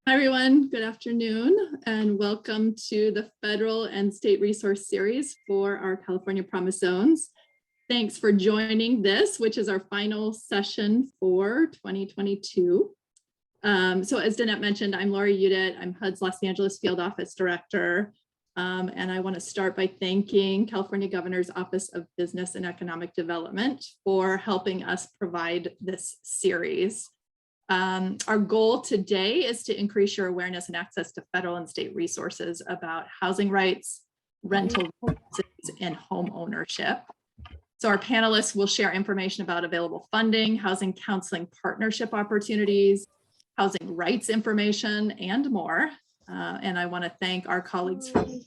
Hi, everyone. Good afternoon, and welcome to the Federal and State Resource Series for our California Promise Zones. Thanks for joining this, which is our final session for 2022. So as Danette mentioned, I'm Lori Udit. I'm HUD's Los Angeles Field Office Director. And I want to start by thanking California Governor's Office of Business and Economic Development for helping us provide this series. Our goal today is to increase your awareness and access to federal and state resources about housing rights, rental rights, and home ownership. So our panelists will share information about available funding, housing counseling partnership opportunities, housing rights information, and more. And I want to thank our colleagues from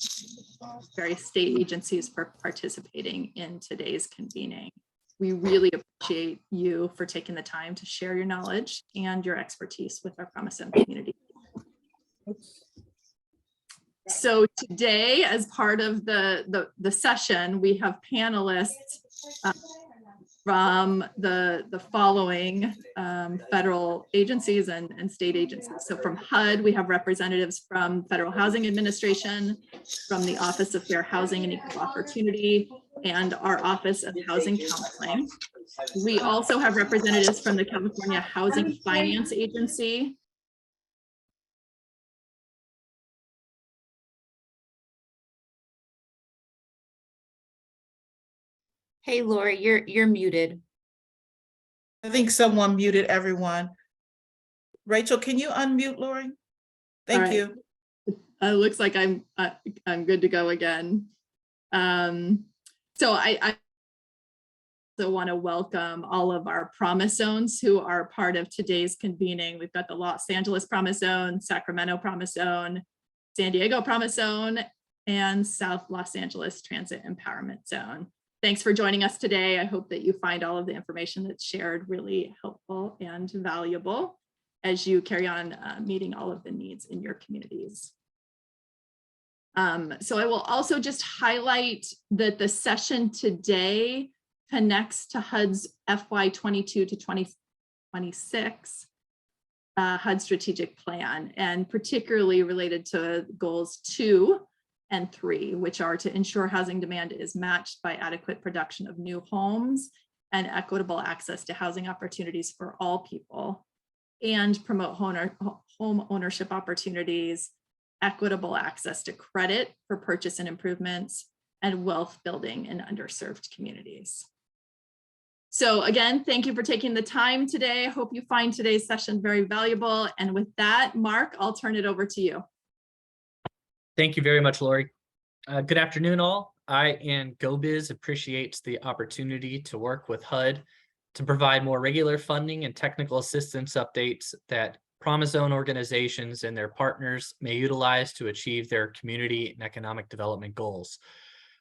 various state agencies for participating in today's convening. We really appreciate you for taking the time to share your knowledge and your expertise with our Promise Zone community. So today, as part of the session, we have panelists from the following federal agencies and state agencies. So from HUD, we have representatives from Federal Housing Administration, from the Office of Fair Housing and Equal Opportunity, and our Office of Housing Counseling. We also have representatives from the California Housing Finance Agency. Hey, Lori, you're muted. I think someone muted everyone. Rachel, can you unmute Lori? Thank you. Looks like I'm good to go again. So I also want to welcome all of our Promise Zones who are part of today's convening. We've got the Los Angeles Promise Zone, Sacramento Promise Zone, San Diego Promise Zone, and South Los Angeles Transit Empowerment Zone. Thanks for joining us today. I hope that you find all of the information that's shared really helpful and valuable as you carry on meeting all of the needs in your communities. So I will also just highlight that the session today connects to HUD's FY22 to 2026 HUD strategic plan, and particularly related to goals 2 and 3, which are to ensure housing demand is matched by adequate production of new homes and equitable access to housing opportunities for all people, and promote home ownership opportunities, equitable access to credit for purchase and improvements, and wealth building in underserved communities. So again, thank you for taking the time today. I hope you find today's session very valuable. And with that, Mark, I'll turn it over to you. Thank you very much, Lori. Good afternoon, all. I and GO-Biz appreciates the opportunity to work with HUD to provide more regular funding and technical assistance updates that Promise Zone organizations and their partners may utilize to achieve their community and economic development goals.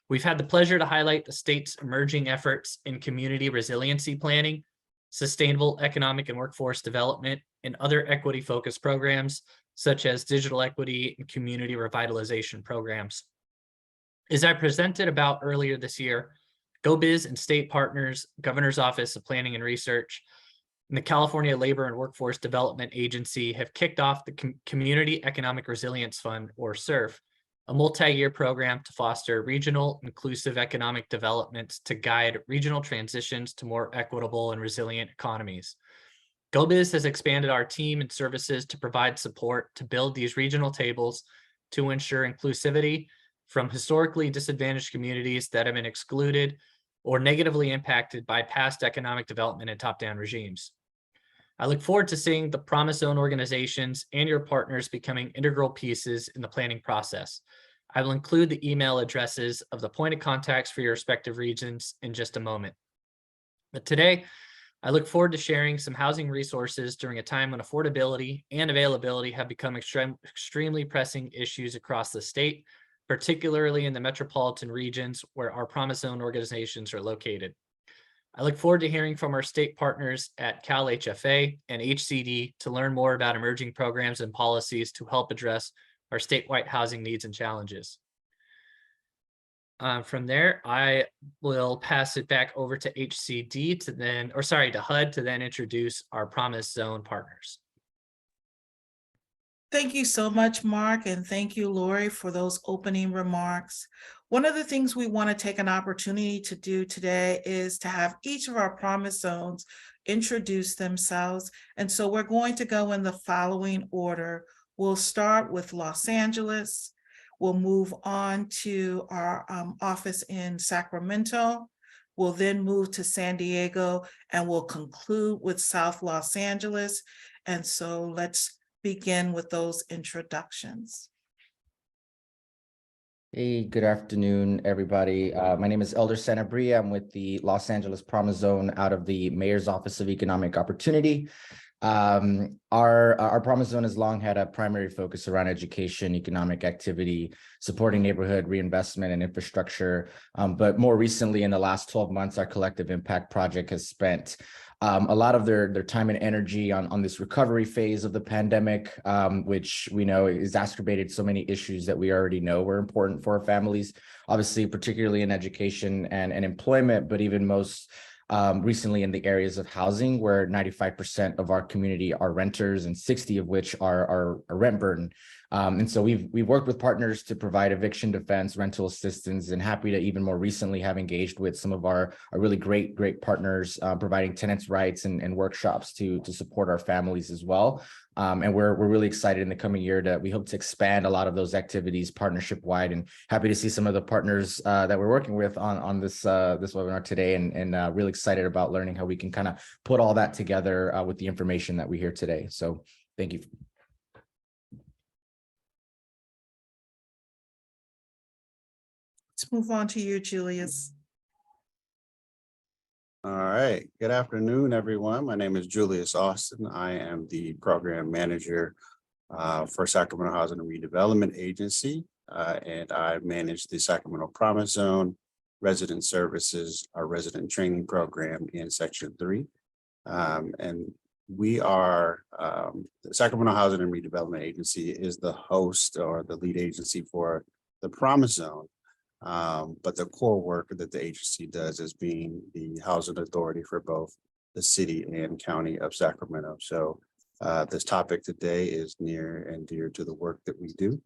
We've had the pleasure to highlight the state's emerging efforts in community resiliency planning, sustainable economic and workforce development, and other equity-focused programs, such as digital equity and community revitalization programs. As I presented about earlier this year, GO-Biz and state partners, Governor's Office of Planning and Research, and the California Labor and Workforce Development Agency have kicked off the Community Economic Resilience Fund, or SERF, a multi-year program to foster regional inclusive economic development to guide regional transitions to more equitable and resilient economies. GO-Biz has expanded our team and services to provide support to build these regional tables to ensure inclusivity from historically disadvantaged communities that have been excluded or negatively impacted by past economic development and top-down regimes. I look forward to seeing the Promise Zone organizations and your partners becoming integral pieces in the planning process. I will include the email addresses of the point of contacts for your respective regions in just a moment. But today, I look forward to sharing some housing resources during a time when affordability and availability have become extremely pressing issues across the state, particularly in the metropolitan regions where our Promise Zone organizations are located. I look forward to hearing from our state partners at Cal HFA and HCD to learn more about emerging programs and policies to help address our statewide housing needs and challenges. From there, I will pass it back over to HCD to HUD to then introduce our Promise Zone partners. Thank you so much, Mark, and thank you, Lori, for those opening remarks. One of the things we want to take an opportunity to do today is to have each of our promise zones introduce themselves. And so we're going to go in the following order. We'll start with Los Angeles. We'll move on to our office in Sacramento. We'll then move to San Diego, and we'll conclude with South Los Angeles. And so let's begin with those introductions. Hey, good afternoon, everybody. My name is Elder Sanabria. I'm with the Los Angeles Promise Zone out of the Mayor's Office of Economic Opportunity. Our Promise Zone has long had a primary focus around education, economic activity, supporting neighborhood reinvestment and infrastructure. But more recently, in the last 12 months, our Collective Impact Project has spent a lot of their time and energy on this recovery phase of the pandemic, which we know exacerbated so many issues that we already know were important for our families, obviously, particularly in education and employment, but even most recently in the areas of housing, where 95% of our community are renters and 60 of which are rent burden. And so we've worked with partners to provide eviction defense, rental assistance, and happy to even more recently have engaged with some of our really great partners, providing tenants' rights and workshops to support our families as well. And we're really excited in the coming year that we hope to expand a lot of those activities partnership wide, and happy to see some of the partners that we're working with on this webinar today, and really excited about learning how we can kind of put all that together with the information that we hear today. So thank you. Let's move on to you, Julius. All right. Good afternoon, everyone. My name is Julius Austin. I am the program manager for Sacramento Housing and Redevelopment Agency, and I manage the Sacramento Promise Zone, resident services, our resident training program in Section 3. And we are, the Sacramento Housing and Redevelopment Agency is the host or the lead agency for the Promise Zone. But the core work that the agency does is being the housing authority for both the city and county of Sacramento. So this topic today is near and dear to the work that we do.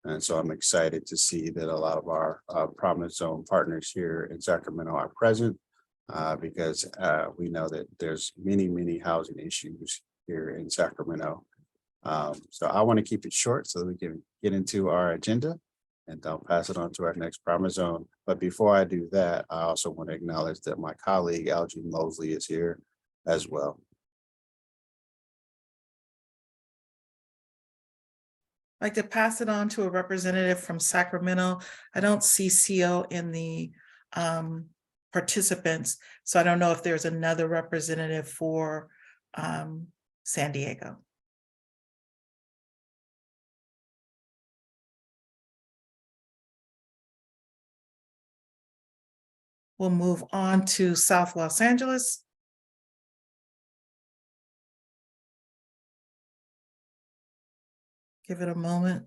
And so I'm excited to see that a lot of our Promise Zone partners here in Sacramento are present because we know that there's many housing issues here in Sacramento. So I want to keep it short so that we can get into our agenda, and I'll pass it on to our next Promise Zone. But before I do that, I also want to acknowledge that my colleague, Algie Mosley, is here as well. I'd like to pass it on to a representative from Sacramento. I don't see CO in the participants, so I don't know if there's another representative for San Diego. We'll move on to South Los Angeles. Give it a moment.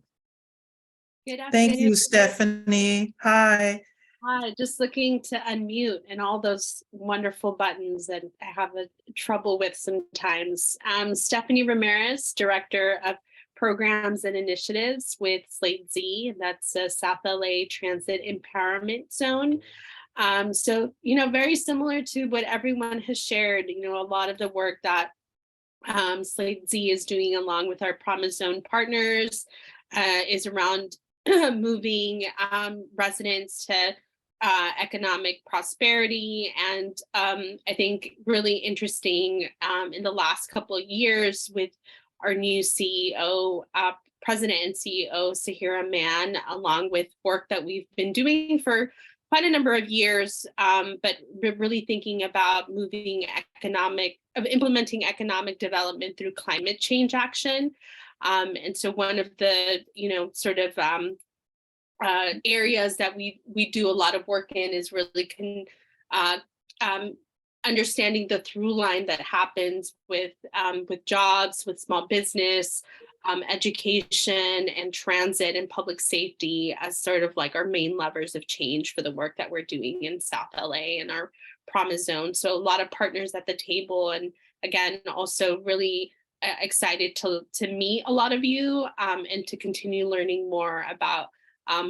Good Thank you, afternoon. Stephanie. Hi. Hi, just looking to unmute and all those wonderful buttons that I have trouble with sometimes. Stephanie Ramirez, Director of Programs and Initiatives with Slate Z. That's the South LA Transit Empowerment Zone. So, very similar to what everyone has shared, a lot of the work that Slate Z is doing along with our Promise Zone partners is around moving residents to economic prosperity. And I think really interesting in the last couple of years with our new CEO, President and CEO, Sahira Mann, along with work that we've been doing for quite a number of years, but really thinking about implementing economic development through climate change action. And so one of the, areas that we do a lot of work in is really understanding the through line that happens with jobs, with small business, education and transit and public safety as sort of like our main levers of change for the work that we're doing in South LA and our Promise Zone. So a lot of partners at the table, and again, also really excited to meet a lot of you and to continue learning more about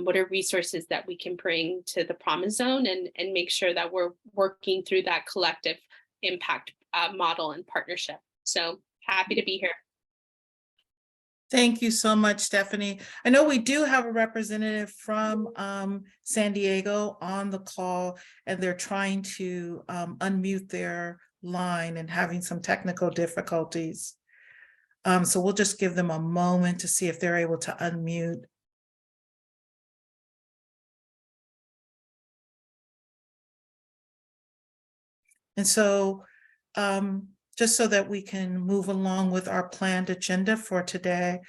what are resources that we can bring to the Promise Zone and make sure that we're working through that collective impact model and partnership. So happy to be here. Thank you so much, Stephanie. I know we do have a representative from San Diego on the call, and they're trying to unmute their line and having some technical difficulties. So we'll just give them a moment to see if they're able to unmute. And so just so that we can move along with our planned agenda for today,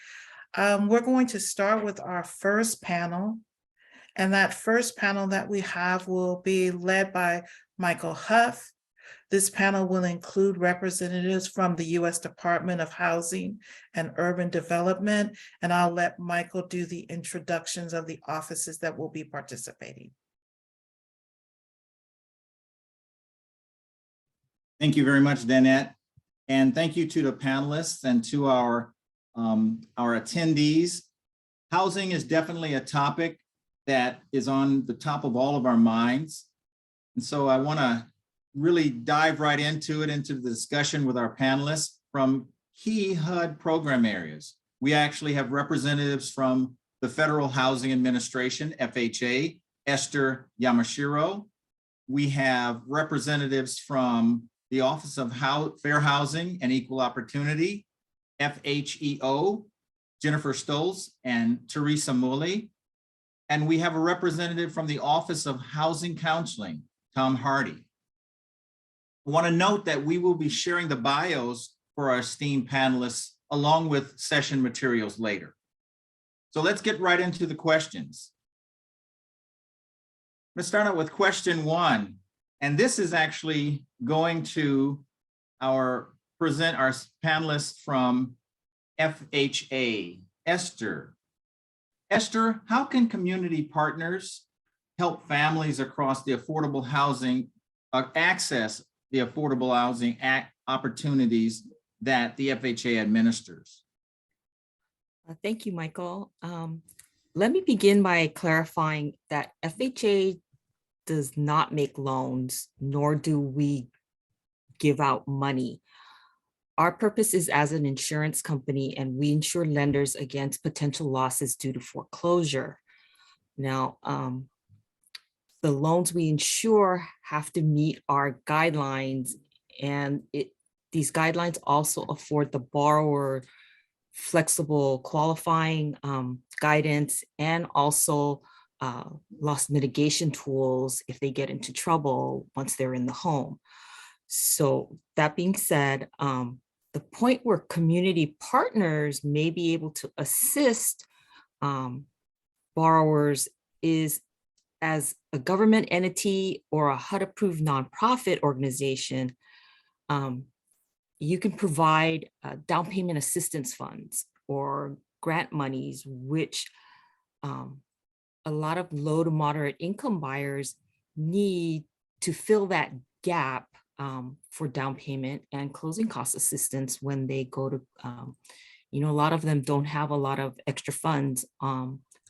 we're going to start with our first panel. And that first panel that we have will be led by Michael Huff. This panel will include representatives from the U.S. Department of Housing and Urban Development, and I'll let Michael do the introductions of the offices that will be participating. Thank you very much, Danette. And thank you to the panelists and to our attendees. Housing is definitely a topic that is on the top of all of our minds. And so I want to really dive right into it, into the discussion with our panelists from key HUD program areas. We actually have representatives from the Federal Housing Administration, FHA, Esther Yamashiro. We have representatives from the Office of Fair Housing and Equal Opportunity, FHEO, Jennifer Stolz and Teresa Mully. And we have a representative from the Office of Housing Counseling, Tom Hardy. I want to note that we will be sharing the bios for our esteemed panelists along with session materials later. So let's get right into the questions. Let's start out with question 1. And this is actually going to our panelists from FHA, Esther. Esther, how can community partners help families across the affordable housing access the affordable housing opportunities that the FHA administers? Thank you, Michael. Let me begin by clarifying that FHA does not make loans, nor do we give out money. Our purpose is as an insurance company, and we insure lenders against potential losses due to foreclosure. Now, the loans we insure have to meet our guidelines, and these guidelines also afford the borrower flexible qualifying guidance and also loss mitigation tools if they get into trouble once they're in the home. So that being said, the point where community partners may be able to assist borrowers is as a government entity or a HUD-approved nonprofit organization. You can provide down payment assistance funds or grant monies, which a lot of low to moderate income buyers need to fill that gap for down payment and closing cost assistance when they go to, a lot of them don't have a lot of extra funds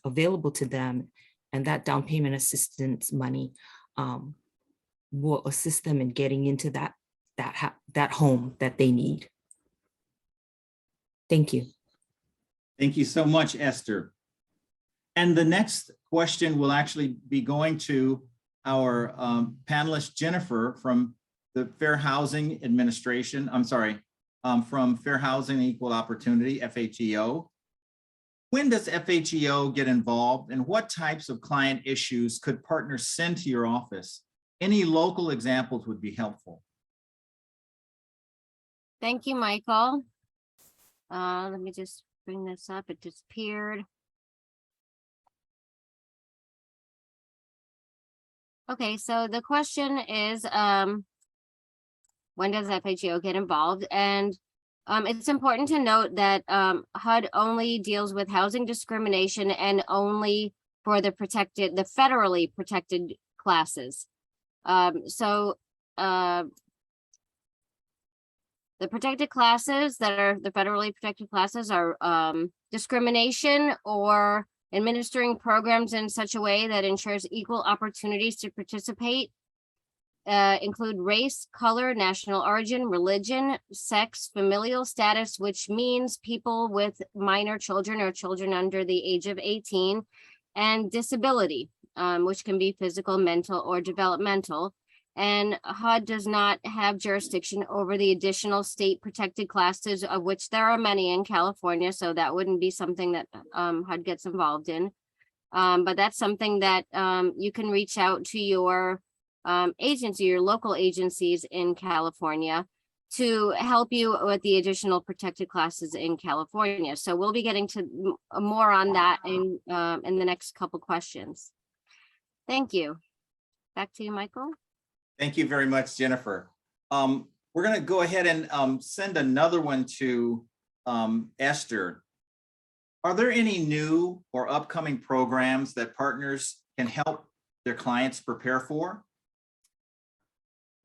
available to them, and that down payment assistance money will assist them in getting into that home that they need. Thank you. Thank you so much, Esther. And the next question will actually be going to our panelist, Jennifer, from the Fair Housing Administration. From Fair Housing and Equal Opportunity, FHEO. When does FHEO get involved, and what types of client issues could partners send to your office? Any local examples would be helpful. Thank you, Michael. Let me just bring this up. It disappeared. Okay, so the question is, when does FHEO get involved? And it's important to note that HUD only deals with housing discrimination and only for the federally protected classes. The protected classes that are the federally protected classes are discrimination or administering programs in such a way that ensures equal opportunities to participate, include race, color, national origin, religion, sex, familial status, which means people with minor children or children under the age of 18, and disability, which can be physical, mental, or developmental. And HUD does not have jurisdiction over the additional state protected classes, of which there are many in California, so that wouldn't be something that HUD gets involved in. But that's something that you can reach out to your agency, your local agencies in California to help you with the additional protected classes in California. So we'll be getting to more on that in the next couple questions. Thank you. Back to you, Michael. Thank you very much, Jennifer. We're going to go ahead and send another one to Esther. Are there any new or upcoming programs that partners can help their clients prepare for?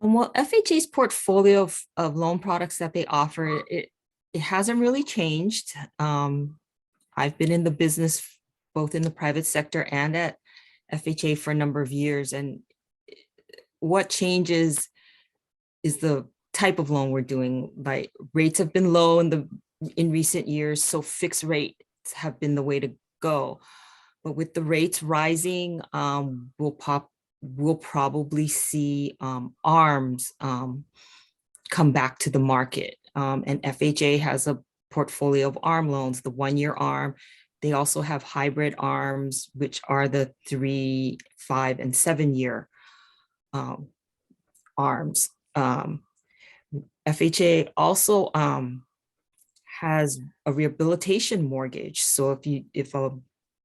Well, FHA's portfolio of loan products that they offer, it hasn't really changed. I've been in the business both in the private sector and at FHA for a number of years, and what changes is the type of loan we're doing. Like, rates have been low in recent years, so fixed rates have been the way to go. But with the rates rising, we'll probably see ARMs come back to the market. And FHA has a portfolio of ARM loans, the 1-year ARM. They also have hybrid ARMs, which are the 3, 5, and 7-year ARMs. FHA also has a rehabilitation mortgage. So if a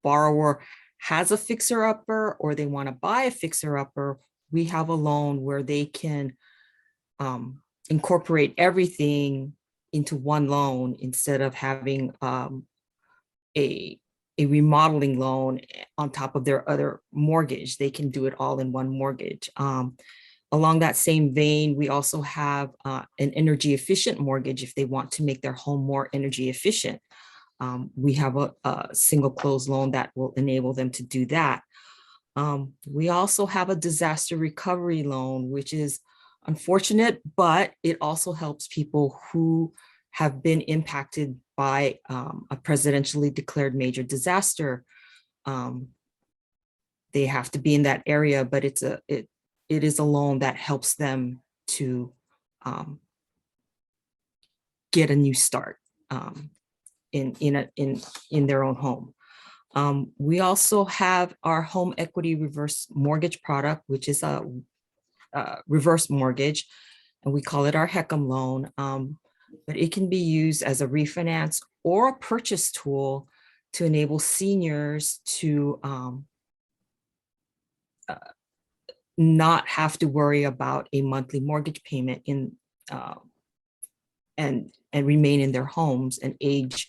borrower has a fixer-upper or they want to buy a fixer-upper, we have a loan where they can incorporate everything into one loan instead of having a remodeling loan on top of their other mortgage. They can do it all in one mortgage. Along that same vein, we also have an energy efficient mortgage if they want to make their home more energy efficient. We have a single close loan that will enable them to do that. We also have a disaster recovery loan, which is unfortunate, but it also helps people who have been impacted by a presidentially declared major disaster. They have to be in that area, but it is a loan that helps them to get a new start in their own home. We also have our home equity reverse mortgage product, which is a reverse mortgage, and we call it our HECM loan. But it can be used as a refinance or a purchase tool to enable seniors to not have to worry about a monthly mortgage payment and remain in their homes and age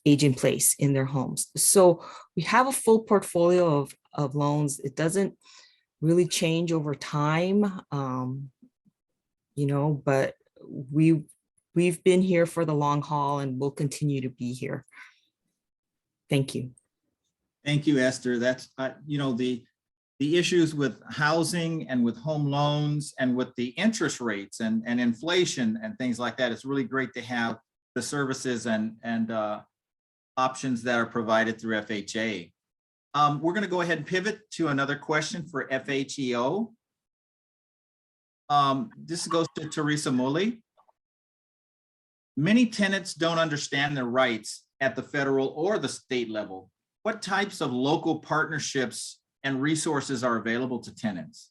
in place in their homes. So we have a full portfolio of loans. It doesn't really change over time, but we've been here for the long haul and we'll continue to be here. Thank you. Thank you, Esther. That's, the issues with housing and with home loans and with the interest rates and inflation and things like that. It's really great to have the services and options that are provided through FHA. We're going to go ahead and pivot to another question for FHEO. This goes to Teresa Mully. Many tenants don't understand their rights at the federal or the state level. What types of local partnerships and resources are available to tenants?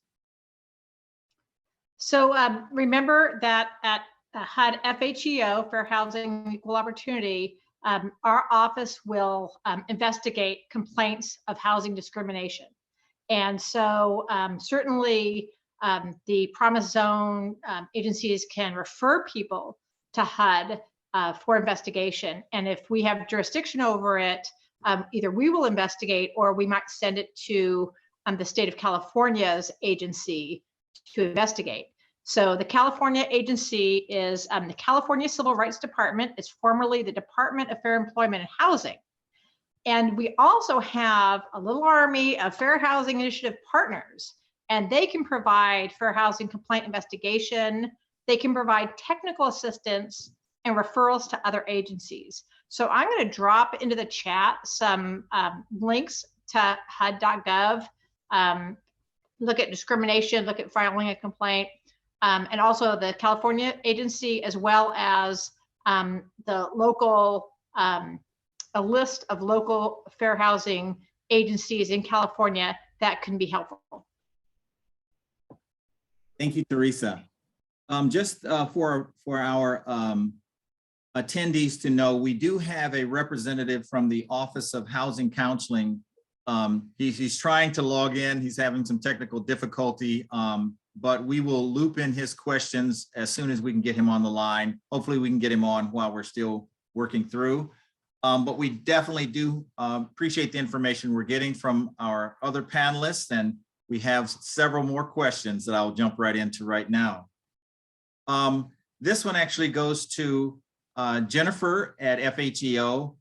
So remember that at HUD FHEO, Fair Housing Equal Opportunity, our office will investigate complaints of housing discrimination. And so certainly the Promise Zone agencies can refer people to HUD for investigation. And if we have jurisdiction over it, either we will investigate or we might send it to the state of California's agency to investigate. So the California agency is the California Civil Rights Department. It's formerly the Department of Fair Employment and Housing. And we also have a little army of Fair Housing Initiative partners, and they can provide fair housing complaint investigation. They can provide technical assistance and referrals to other agencies. So I'm going to drop into the chat some links to HUD.gov. Look at discrimination, look at filing a complaint, and also the California agency, as well as the local, a list of local fair housing agencies in California that can be helpful. Thank you, Teresa. Just for our attendees to know, we do have a representative from the Office of Housing Counseling. He's trying to log in. He's having some technical difficulty, but we will loop in his questions as soon as we can get him on the line. Hopefully we can get him on while we're still working through. But we definitely do appreciate the information we're getting from our other panelists, and we have several more questions that I'll jump right into right now. This one actually goes to Jennifer at FHEO,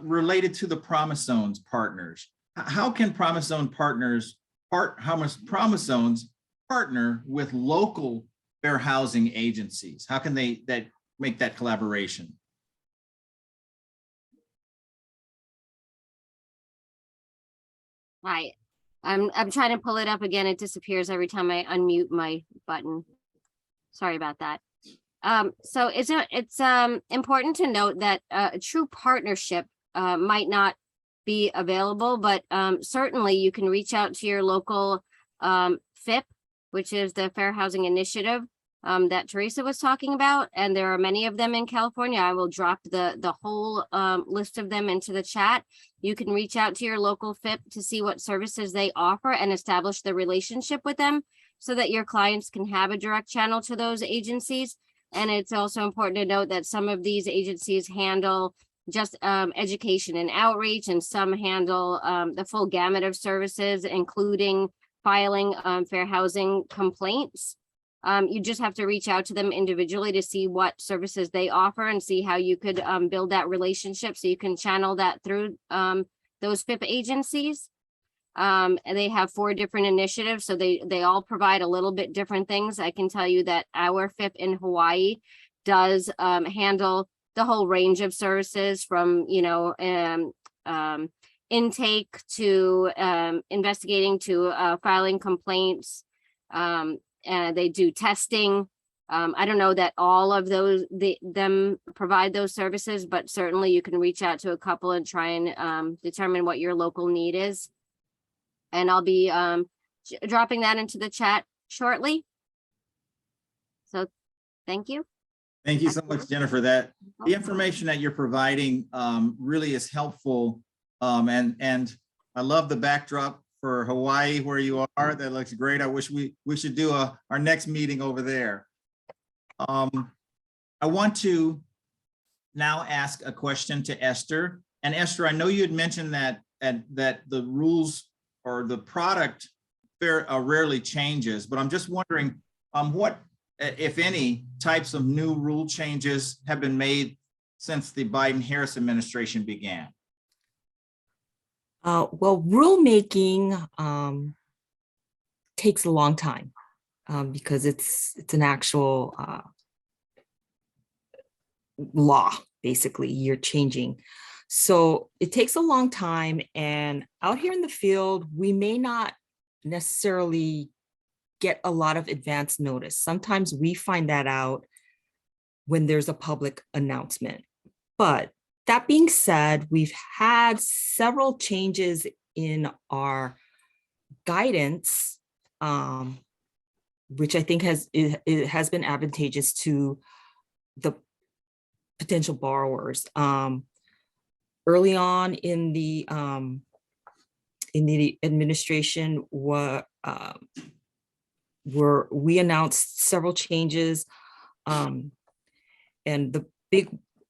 related to the Promise Zones partners. How can Promise Zone partners partner with local fair housing agencies? How can they make that collaboration? Hi, I'm trying to pull it up again. It disappears every time I unmute my button. Sorry about that. So it's important to note that a true partnership might not be available, but certainly you can reach out to your local FIP, which is the Fair Housing Initiative that Teresa was talking about, and there are many of them in California. I will drop the whole list of them into the chat. You can reach out to your local FIP to see what services they offer and establish the relationship with them so that your clients can have a direct channel to those agencies. And it's also important to note that some of these agencies handle just education and outreach, and some handle the full gamut of services, including filing fair housing complaints. You just have to reach out to them individually to see what services they offer and see how you could build that relationship so you can channel that through those FIP agencies. And they have 4 different initiatives, so they all provide a little bit different things. I can tell you that our FIP in Hawaii does handle the whole range of services from, intake to investigating to filing complaints. They do testing. I don't know that all of them provide those services, but certainly you can reach out to a couple and try and determine what your local need is. And I'll be dropping that into the chat shortly. So thank you. Thank you so much, Jennifer. The information that you're providing really is helpful. And I love the backdrop for Hawaii where you are. That looks great. I wish we should do our next meeting over there. I want to now ask a question to Esther. And Esther, I know you had mentioned that the rules or the product rarely changes, but I'm just wondering what, if any, types of new rule changes have been made since the Biden-Harris administration began? Well, rulemaking takes a long time because it's an actual law, basically, you're changing. So it takes a long time, and out here in the field, we may not necessarily get a lot of advance notice. Sometimes we find that out when there's a public announcement. But that being said, we've had several changes in our guidance, which I think it has been advantageous to the potential borrowers. Early on in the administration, we announced several changes, and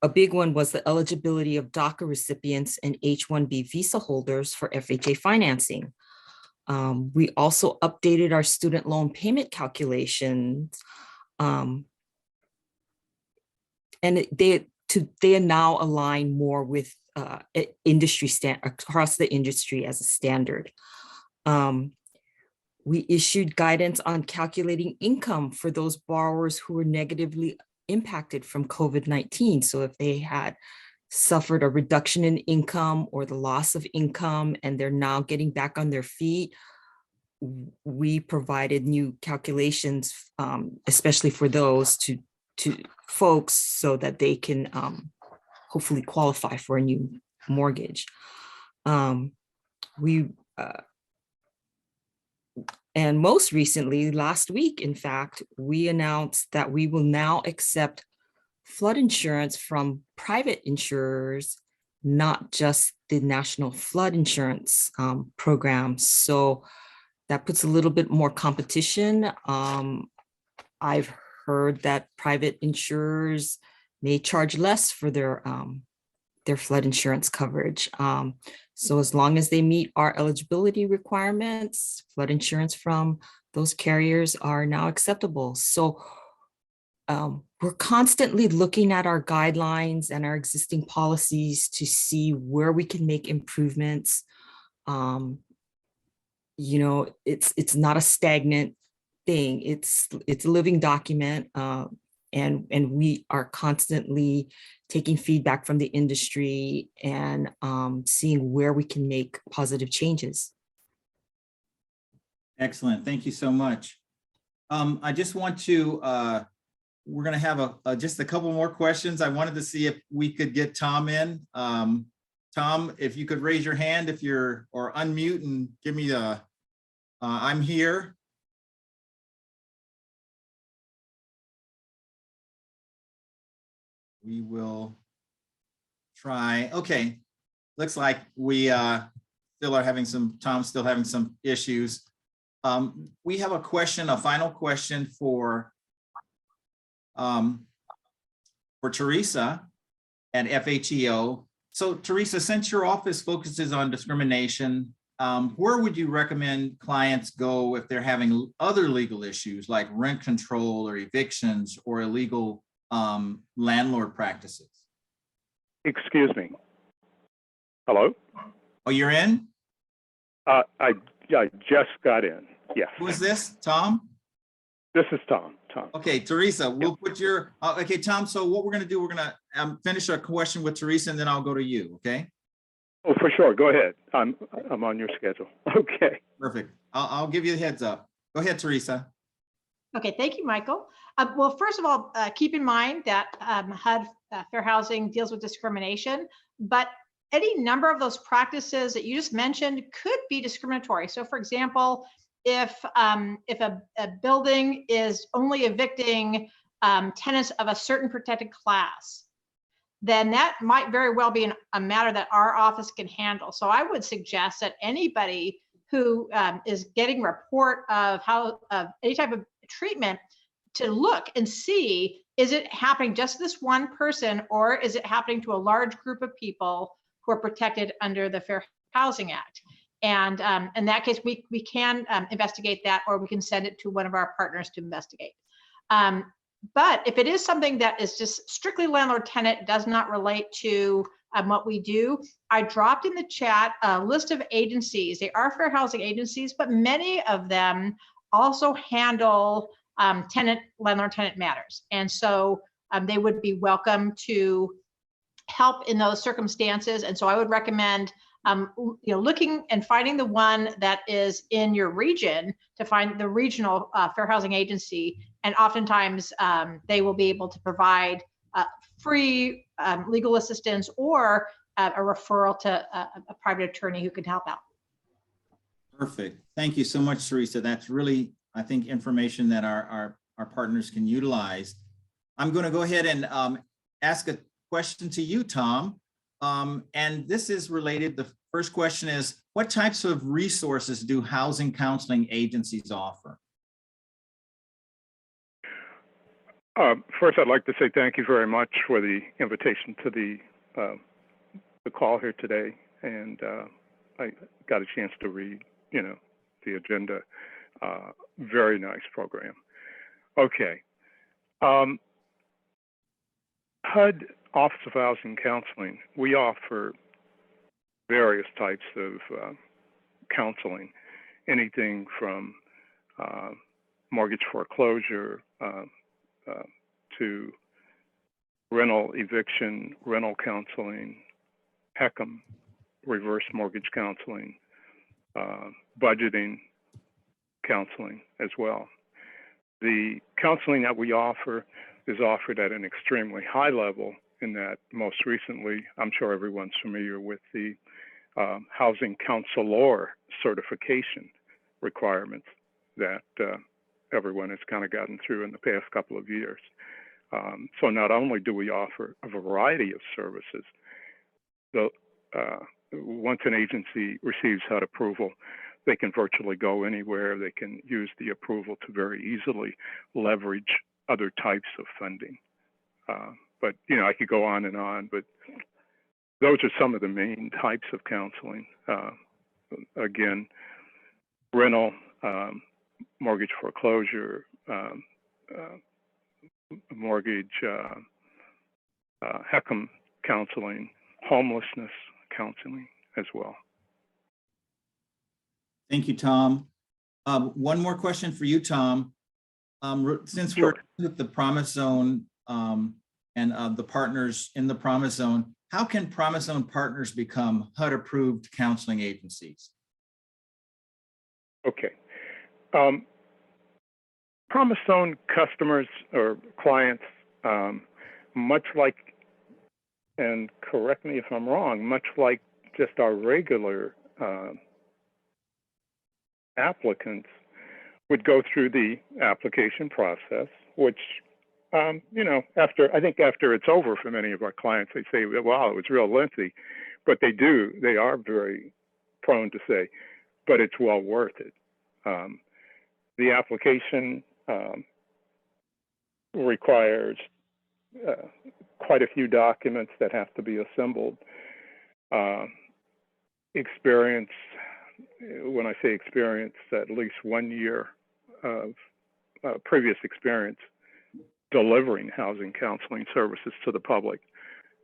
a big one was the eligibility of DACA recipients and H-1B visa holders for FHA financing. We also updated our student loan payment calculations. And they now align more with industry across the industry as a standard. We issued guidance on calculating income for those borrowers who were negatively impacted from COVID-19. So if they had suffered a reduction in income or the loss of income and they're now getting back on their feet, we provided new calculations, especially for those to folks so that they can hopefully qualify for a new mortgage. And most recently, last week, in fact, we announced that we will now accept flood insurance from private insurers, not just the National Flood Insurance Program. So that puts a little bit more competition. I've heard that private insurers may charge less for their flood insurance coverage. So as long as they meet our eligibility requirements, flood insurance from those carriers are now acceptable. So we're constantly looking at our guidelines and our existing policies to see where we can make improvements. You know, it's not a stagnant thing. It's a living document, and we are constantly taking feedback from the industry and seeing where we can make positive changes. Excellent. Thank you so much. I just want to, we're going to have just a couple more questions. I wanted to see if we could get Tom in. Tom, if you could raise your hand if you're, or unmute and give me the, I'm here. We will try. Okay. Looks like we still are having Tom's still having some issues. We have a question, a final question for Teresa at FHEO. So Teresa, since your office focuses on discrimination, where would you recommend clients go if they're having other legal issues like rent control or evictions or illegal landlord practices? Excuse me. Hello? Oh, you're in? I just got in. Yes. Who is this? Tom? This is Tom. Okay, Teresa, we'll put your, okay, Tom, so what we're going to do, we're going to finish our question with Teresa and then I'll go to you, okay? Oh, for sure. Go ahead. I'm on your schedule. Okay. Perfect. I'll give you the heads up. Go ahead, Teresa. Okay, thank you, Michael. Well, first of all, keep in mind that HUD Fair Housing deals with discrimination, but any number of those practices that you just mentioned could be discriminatory. So for example, if a building is only evicting tenants of a certain protected class, then that might very well be a matter that our office can handle. So I would suggest that anybody who is getting report of any type of treatment to look and see, is it happening just to this one person or is it happening to a large group of people who are protected under the Fair Housing Act? And in that case, we can investigate that, or we can send it to one of our partners to investigate. But if it is something that is just strictly landlord-tenant, does not relate to what we do, I dropped in the chat a list of agencies. They are fair housing agencies, but many of them also handle landlord-tenant matters. And so they would be welcome to help in those circumstances. And so I would recommend looking and finding the one that is in your region, to find the regional fair housing agency. And oftentimes they will be able to provide free legal assistance or a referral to a private attorney who can help out. Perfect. Thank you so much, Teresa. That's really, I think, information that our partners can utilize. I'm going to go ahead and ask a question to you, Tom. And this is related. The first question is, what types of resources do housing counseling agencies offer? First, I'd like to say thank you very much for the invitation to the call here today. And I got a chance to read, the agenda. Very nice program. Okay. HUD, Office of Housing Counseling, we offer various types of counseling, anything from mortgage foreclosure to rental eviction, rental counseling, HECM, reverse mortgage counseling, budgeting counseling as well. The counseling that we offer is offered at an extremely high level in that most recently, I'm sure everyone's familiar with the housing counselor certification requirements that everyone has kind of gotten through in the past couple of years. So not only do we offer a variety of services, once an agency receives HUD approval, they can virtually go anywhere. They can use the approval to very easily leverage other types of funding. But, you know, I could go on and on, but those are some of the main types of counseling. Again, rental, mortgage foreclosure, mortgage, HECM counseling, homelessness counseling as well. Thank you, Tom. One more question for you, Tom. Since we're with the Promise Zone and the partners in the Promise Zone, how can Promise Zone partners become HUD-approved counseling agencies? Okay. Promise Zone customers or clients, much like, and correct me if I'm wrong, much like just our regular applicants would go through the application process, which, you know, I think after it's over for many of our clients, they say, wow, it was real lengthy, but they are very prone to say, but it's well worth it. The application requires quite a few documents that have to be assembled. Experience, when I say experience, at least 1 year of previous experience delivering housing counseling services to the public.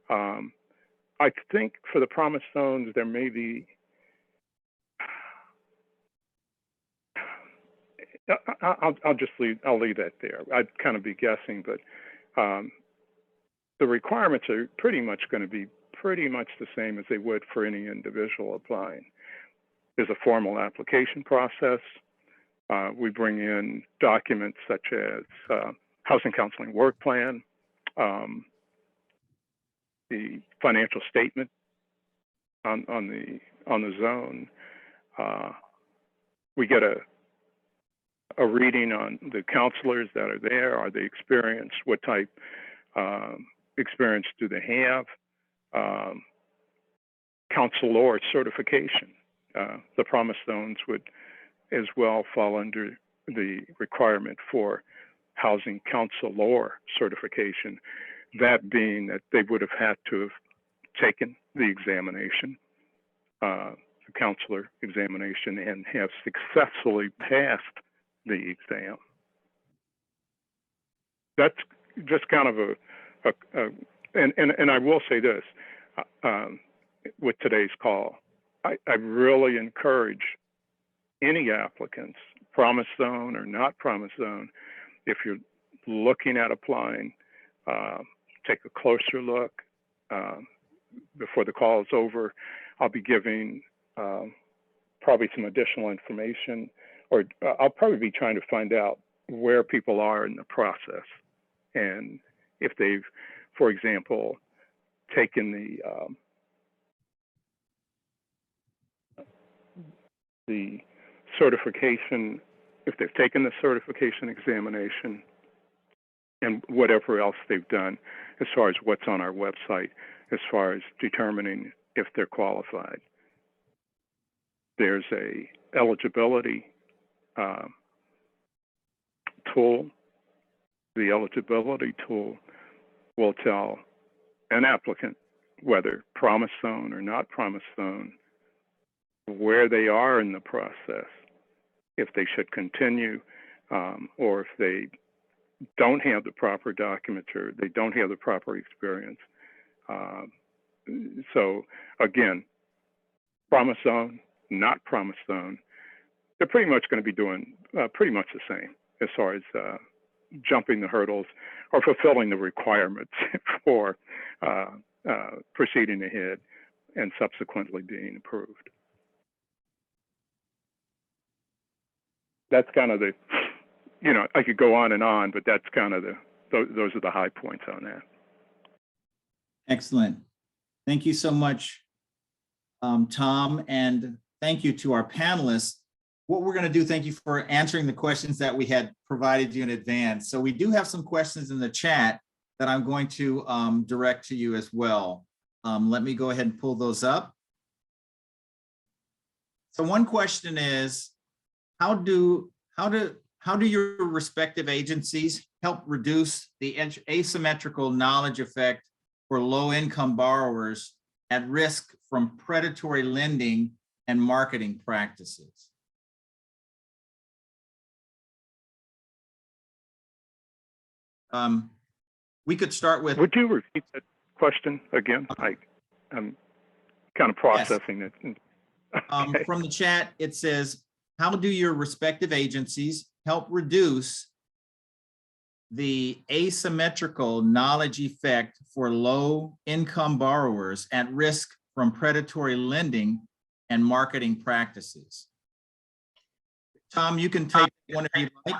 I think for the Promise Zones, there may be, I'll leave that there. I'd kind of be guessing, but the requirements are pretty much going to be pretty much the same as they would for any individual applying. There's a formal application process. We bring in documents such as housing counseling work plan, the financial statement on the zone. We get a reading on the counselors that are there. Are they experienced? What type experience do they have? Counselor certification. The Promise Zones would as well fall under the requirement for housing counselor certification, that being that they would have had to have taken the examination, the counselor examination, and have successfully passed the exam. That's just kind of and I will say this, with today's call, I really encourage any applicants, Promise Zone or not Promise Zone, if you're looking at applying, take a closer look. Before the call is over, I'll be giving probably some additional information, or I'll probably be trying to find out where people are in the process. And if they've, for example, taken the certification, if they've taken the certification examination and whatever else they've done as far as what's on our website, as far as determining if they're qualified. There's a eligibility tool. The eligibility tool will tell an applicant, whether Promise Zone or not Promise Zone, where they are in the process, if they should continue, or if they don't have the proper documents or they don't have the proper experience. So again, promise zone, not promise zone, they're pretty much going to be doing pretty much the same as far as jumping the hurdles or fulfilling the requirements for proceeding ahead and subsequently being approved. That's kind of the, you know, I could go on and on, but that's kind of the, those are the high points on that. Excellent. Thank you so much, Tom, and thank you to our panelists. What we're going to do, thank you for answering the questions that we had provided you in advance. So we do have some questions in the chat that I'm going to direct to you as well. Let me go ahead and pull those up. So one question is, how do your respective agencies help reduce the asymmetrical knowledge effect for low-income borrowers at risk from predatory lending and marketing practices? We could start with. Would you repeat that question again? I'm kind of processing it. Okay. From the chat, it says, how do your respective agencies help reduce the asymmetrical knowledge effect for low-income borrowers at risk from predatory lending and marketing practices? Tom, you can take one if you'd like.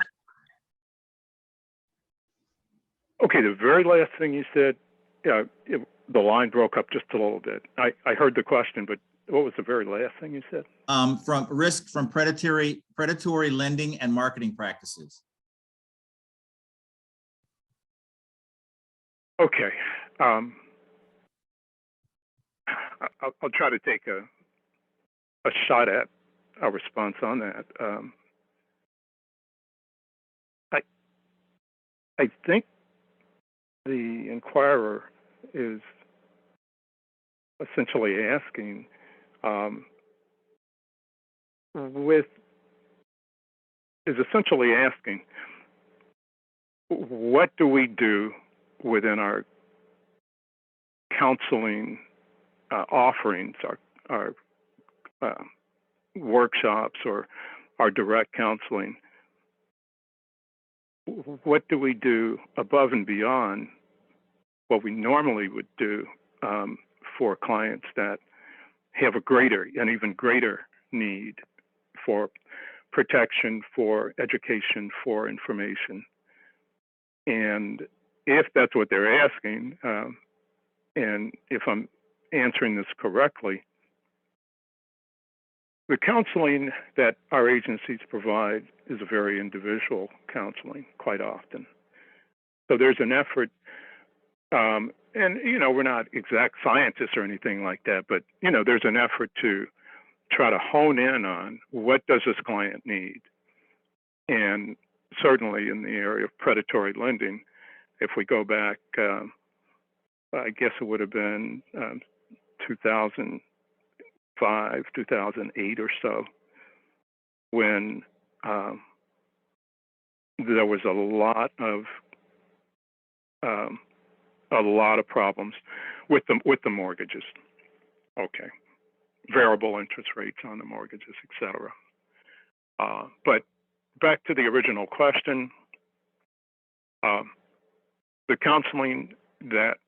Okay, the very last thing you said, the line broke up just a little bit. I heard the question, but what was the very last thing you said? From risk from predatory lending and marketing practices. Okay, I'll try to take a shot at a response on that. I think the inquirer is essentially asking, what do we do within our counseling offerings, our workshops or our direct counseling? What do we do above and beyond what we normally would do for clients that have an even greater need for protection, for education, for information? And if that's what they're asking, and if I'm answering this correctly, the counseling that our agencies provide is a very individual counseling quite often. So there's an effort, and you know, we're not exact scientists or anything like that, but you know, there's an effort to try to hone in on what does this client need. And certainly in the area of predatory lending, if we go back, I guess it would have been 2005, 2008 or so, when there was a lot of problems with the mortgages. Okay, variable interest rates on the mortgages, etc. But back to the original question, the counseling that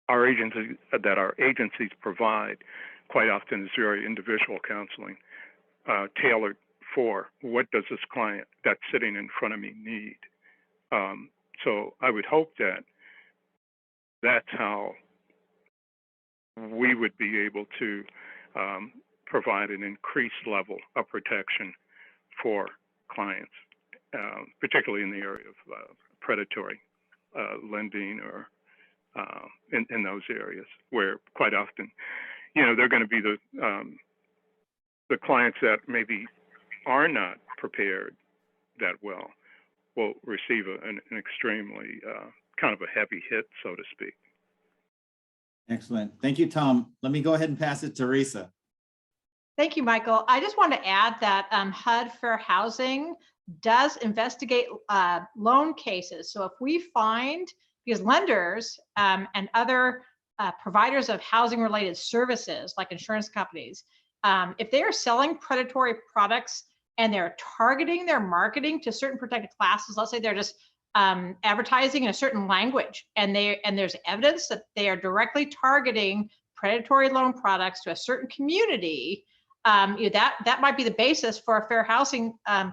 our agencies provide quite often is very individual counseling, tailored for what does this client that's sitting in front of me need. So I would hope that that's how we would be able to provide an increased level of protection for clients, particularly in the area of predatory lending or in those areas where quite often, you know, they're going to be the clients that maybe are not prepared that well will receive an extremely kind of a heavy hit, so to speak. Excellent. Thank you, Tom. Let me go ahead and pass it to Teresa. Thank you, Michael. I just want to add that HUD Fair Housing does investigate loan cases. So if we find, because lenders and other providers of housing related services like insurance companies, if they are selling predatory products and they're targeting their marketing to certain protected classes, let's say they're just advertising in a certain language, and there's evidence that they are directly targeting predatory loan products to a certain community, that might be the basis for a fair housing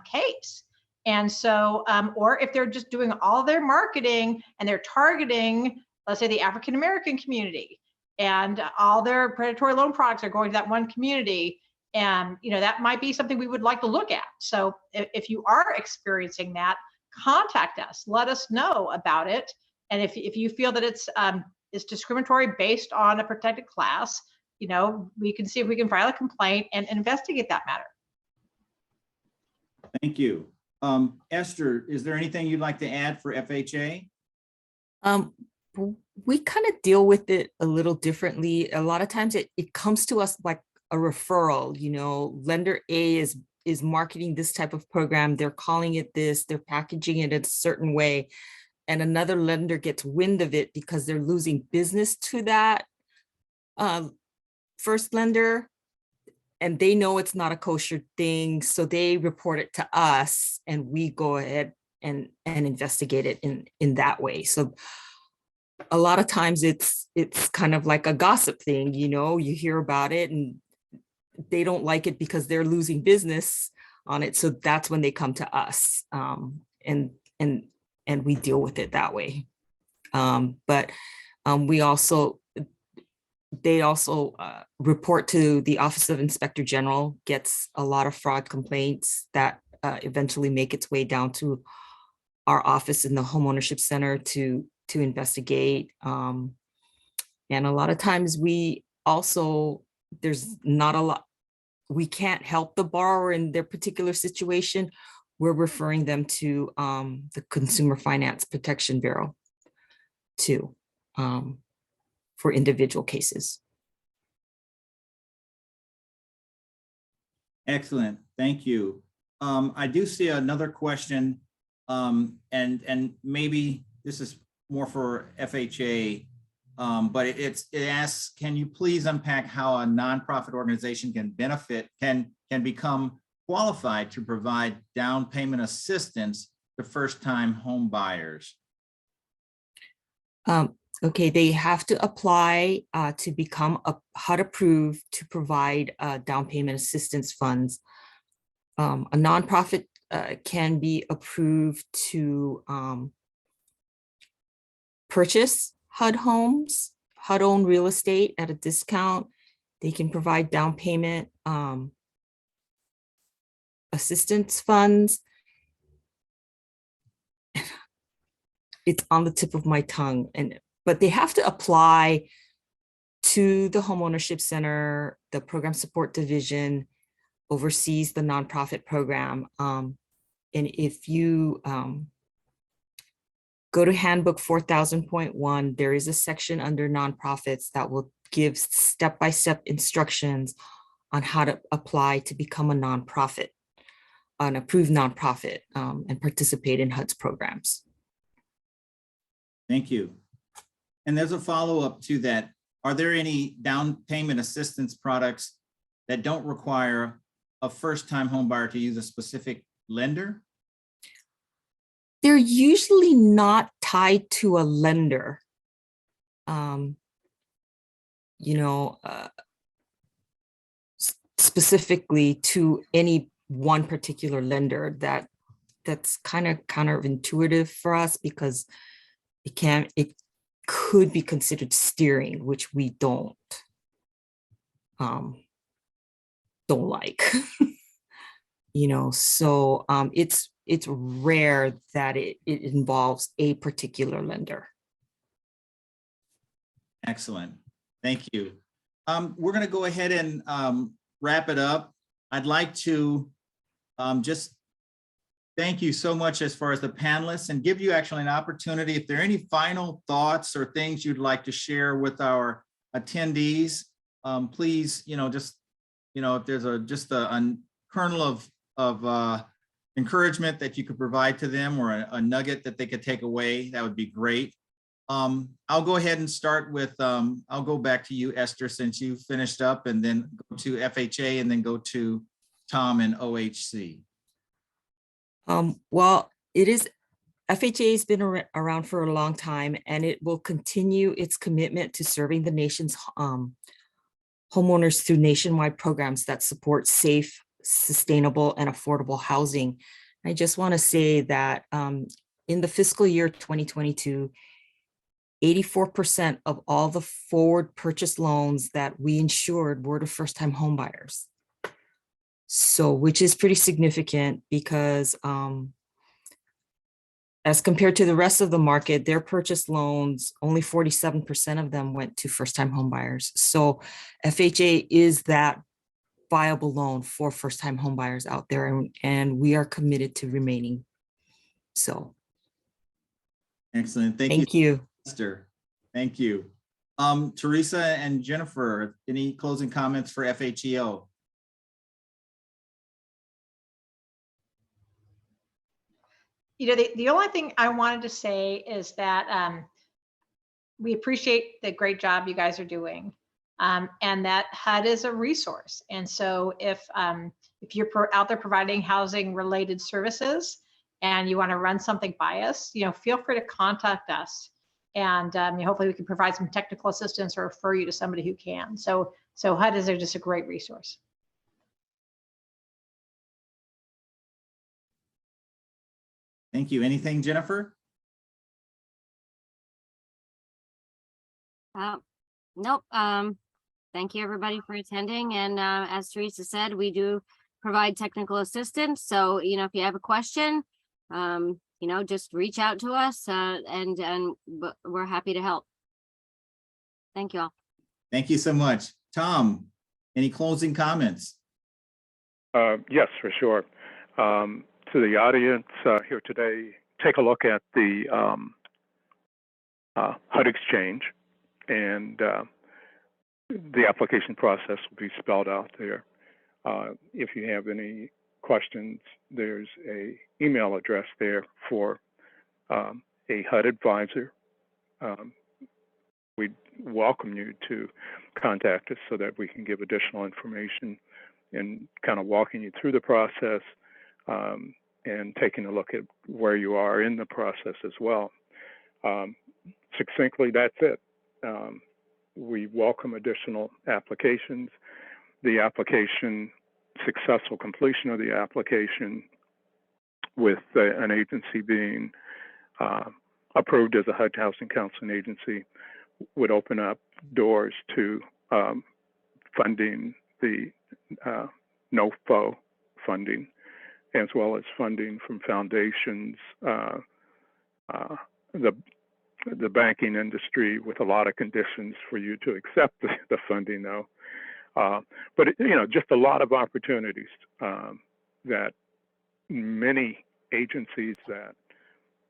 case. And so, or if they're just doing all their marketing and they're targeting, let's say, the African American community, and all their predatory loan products are going to that one community, and that might be something we would like to look at. So if you are experiencing that, contact us, let us know about it. And if you feel that it's discriminatory based on a protected class, we can see if we can file a complaint and investigate that matter. Thank you. Esther, is there anything you'd like to add for FHA? We kind of deal with it a little differently. A lot of times it comes to us like a referral. Lender A is marketing this type of program. They're calling it this, they're packaging it in a certain way. And another lender gets wind of it because they're losing business to that first lender, and they know it's not a kosher thing. So they report it to us and we go ahead and investigate it in that way. So a lot of times it's kind of like a gossip thing, you hear about it and they don't like it because they're losing business on it. So that's when they come to us, and we deal with it that way. But they also report to the Office of Inspector General, gets a lot of fraud complaints that eventually make its way down to our office in the homeownership center to investigate. And a lot of times there's not a lot, we can't help the borrower in their particular situation. We're referring them to the Consumer Finance Protection Bureau too, for individual cases. Excellent, thank you. I do see another question, and maybe this is more for FHA, but it asks, can you please unpack how a nonprofit organization can become qualified to provide down payment assistance to first-time home buyers? Okay, they have to apply to become a HUD approved to provide down payment assistance funds. A nonprofit can be approved to purchase HUD homes, HUD-owned real estate at a discount. They can provide down payment assistance funds. It's on the tip of my tongue, but they have to apply to the homeownership center. The program support division oversees the nonprofit program. And if you go to handbook 4000.1, there is a section under nonprofits that will give step-by-step instructions on how to apply to become a nonprofit, an approved nonprofit, and participate in HUD's programs. Thank you. And there's a follow-up to that. Are there any down payment assistance products that don't require a first-time home buyer to use a specific lender? They're usually not tied to a lender. Specifically to any one particular lender. That's kind of counterintuitive for us because it could be considered steering, which we don't like. So it's rare that it involves a particular lender. Excellent, thank you. We're going to go ahead and wrap it up. I'd like to just thank you so much as far as the panelists, and give you actually an opportunity, if there are any final thoughts or things you'd like to share with our attendees, please, just you know, if there's just a kernel of encouragement that you could provide to them, or a nugget that they could take away, that would be great. I'll go ahead and start with, I'll go back to you, Esther, since you finished up, and then go to FHA, and then go to Tom and OHC. Well, FHA has been around for a long time, and it will continue its commitment to serving the nation's homeowners through nationwide programs that support safe, sustainable, and affordable housing. I just want to say that in the fiscal year 2022, 84% of all the forward purchase loans that we insured were to first-time home buyers. So, which is pretty significant because as compared to the rest of the market, their purchase loans, only 47% of them went to first-time home buyers. So FHA is that viable loan for first-time home buyers out there, and we are committed to remaining. So. Excellent. Thank you, Esther. Thank you. Teresa and Jennifer, any closing comments for FHEO? You know, the only thing I wanted to say is that we appreciate the great job you guys are doing, and that HUD is a resource. And so if you're out there providing housing related services and you want to run something by us, you know, feel free to contact us, and hopefully we can provide some technical assistance or refer you to somebody who can. So HUD is just a great resource. Thank you. Anything, Jennifer? Nope. Thank you, everybody, for attending. And as Teresa said, we do provide technical assistance. So, you know, if you have a question, you know, just reach out to us, and we're happy to help. Thank you all. Thank you so much. Tom, any closing comments? Yes, for sure. To the audience here today, take a look at the HUD exchange, and the application process will be spelled out there. If you have any questions, there's an email address there for a HUD advisor. We'd welcome you to contact us so that we can give additional information and kind of walking you through the process, and taking a look at where you are in the process as well. Succinctly, that's it. We welcome additional applications. The application, successful completion of the application with an agency being approved as a HUD Housing Counseling Agency would open up doors to funding the NOFO funding, as well as funding from foundations, the banking industry, with a lot of conditions for you to accept the funding, though. But you know, just a lot of opportunities that many agencies, that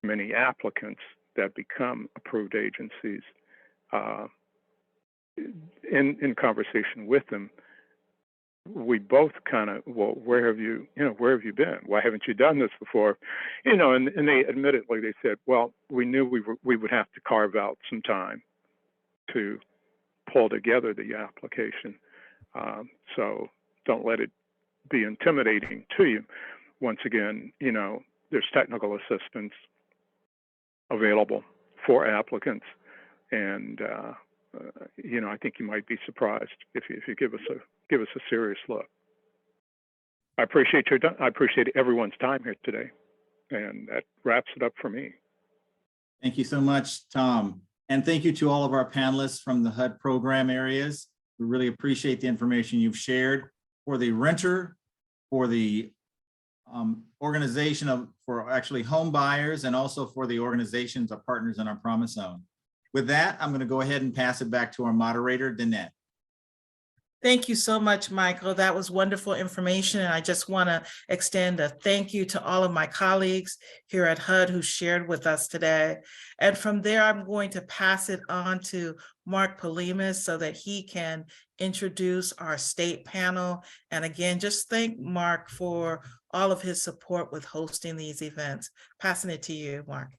many applicants that become approved agencies, in conversation with them, we both kind of, well, where have you been? Why haven't you done this before? You know, and they admittedly, they said, well, we knew we would have to carve out some time to pull together the application. So don't let it be intimidating to you. Once again, you know, there's technical assistance available for applicants, and you know, I think you might be surprised if you give us a serious look. I appreciate everyone's time here today, and that wraps it up for me. Thank you so much, Tom. And thank you to all of our panelists from the HUD program areas. We really appreciate the information you've shared for the renter, for the organization for actually home buyers, and also for the organizations of partners in our Promise Zone. With that, I'm going to go ahead and pass it back to our moderator, Danette. Thank you so much, Michael. That was wonderful information. And I just want to extend a thank you to all of my colleagues here at HUD who shared with us today. And from there, I'm going to pass it on to Mark Polimas so that he can introduce our state panel. And again, just thank Mark for all of his support with hosting these events. Passing it to you, Mark.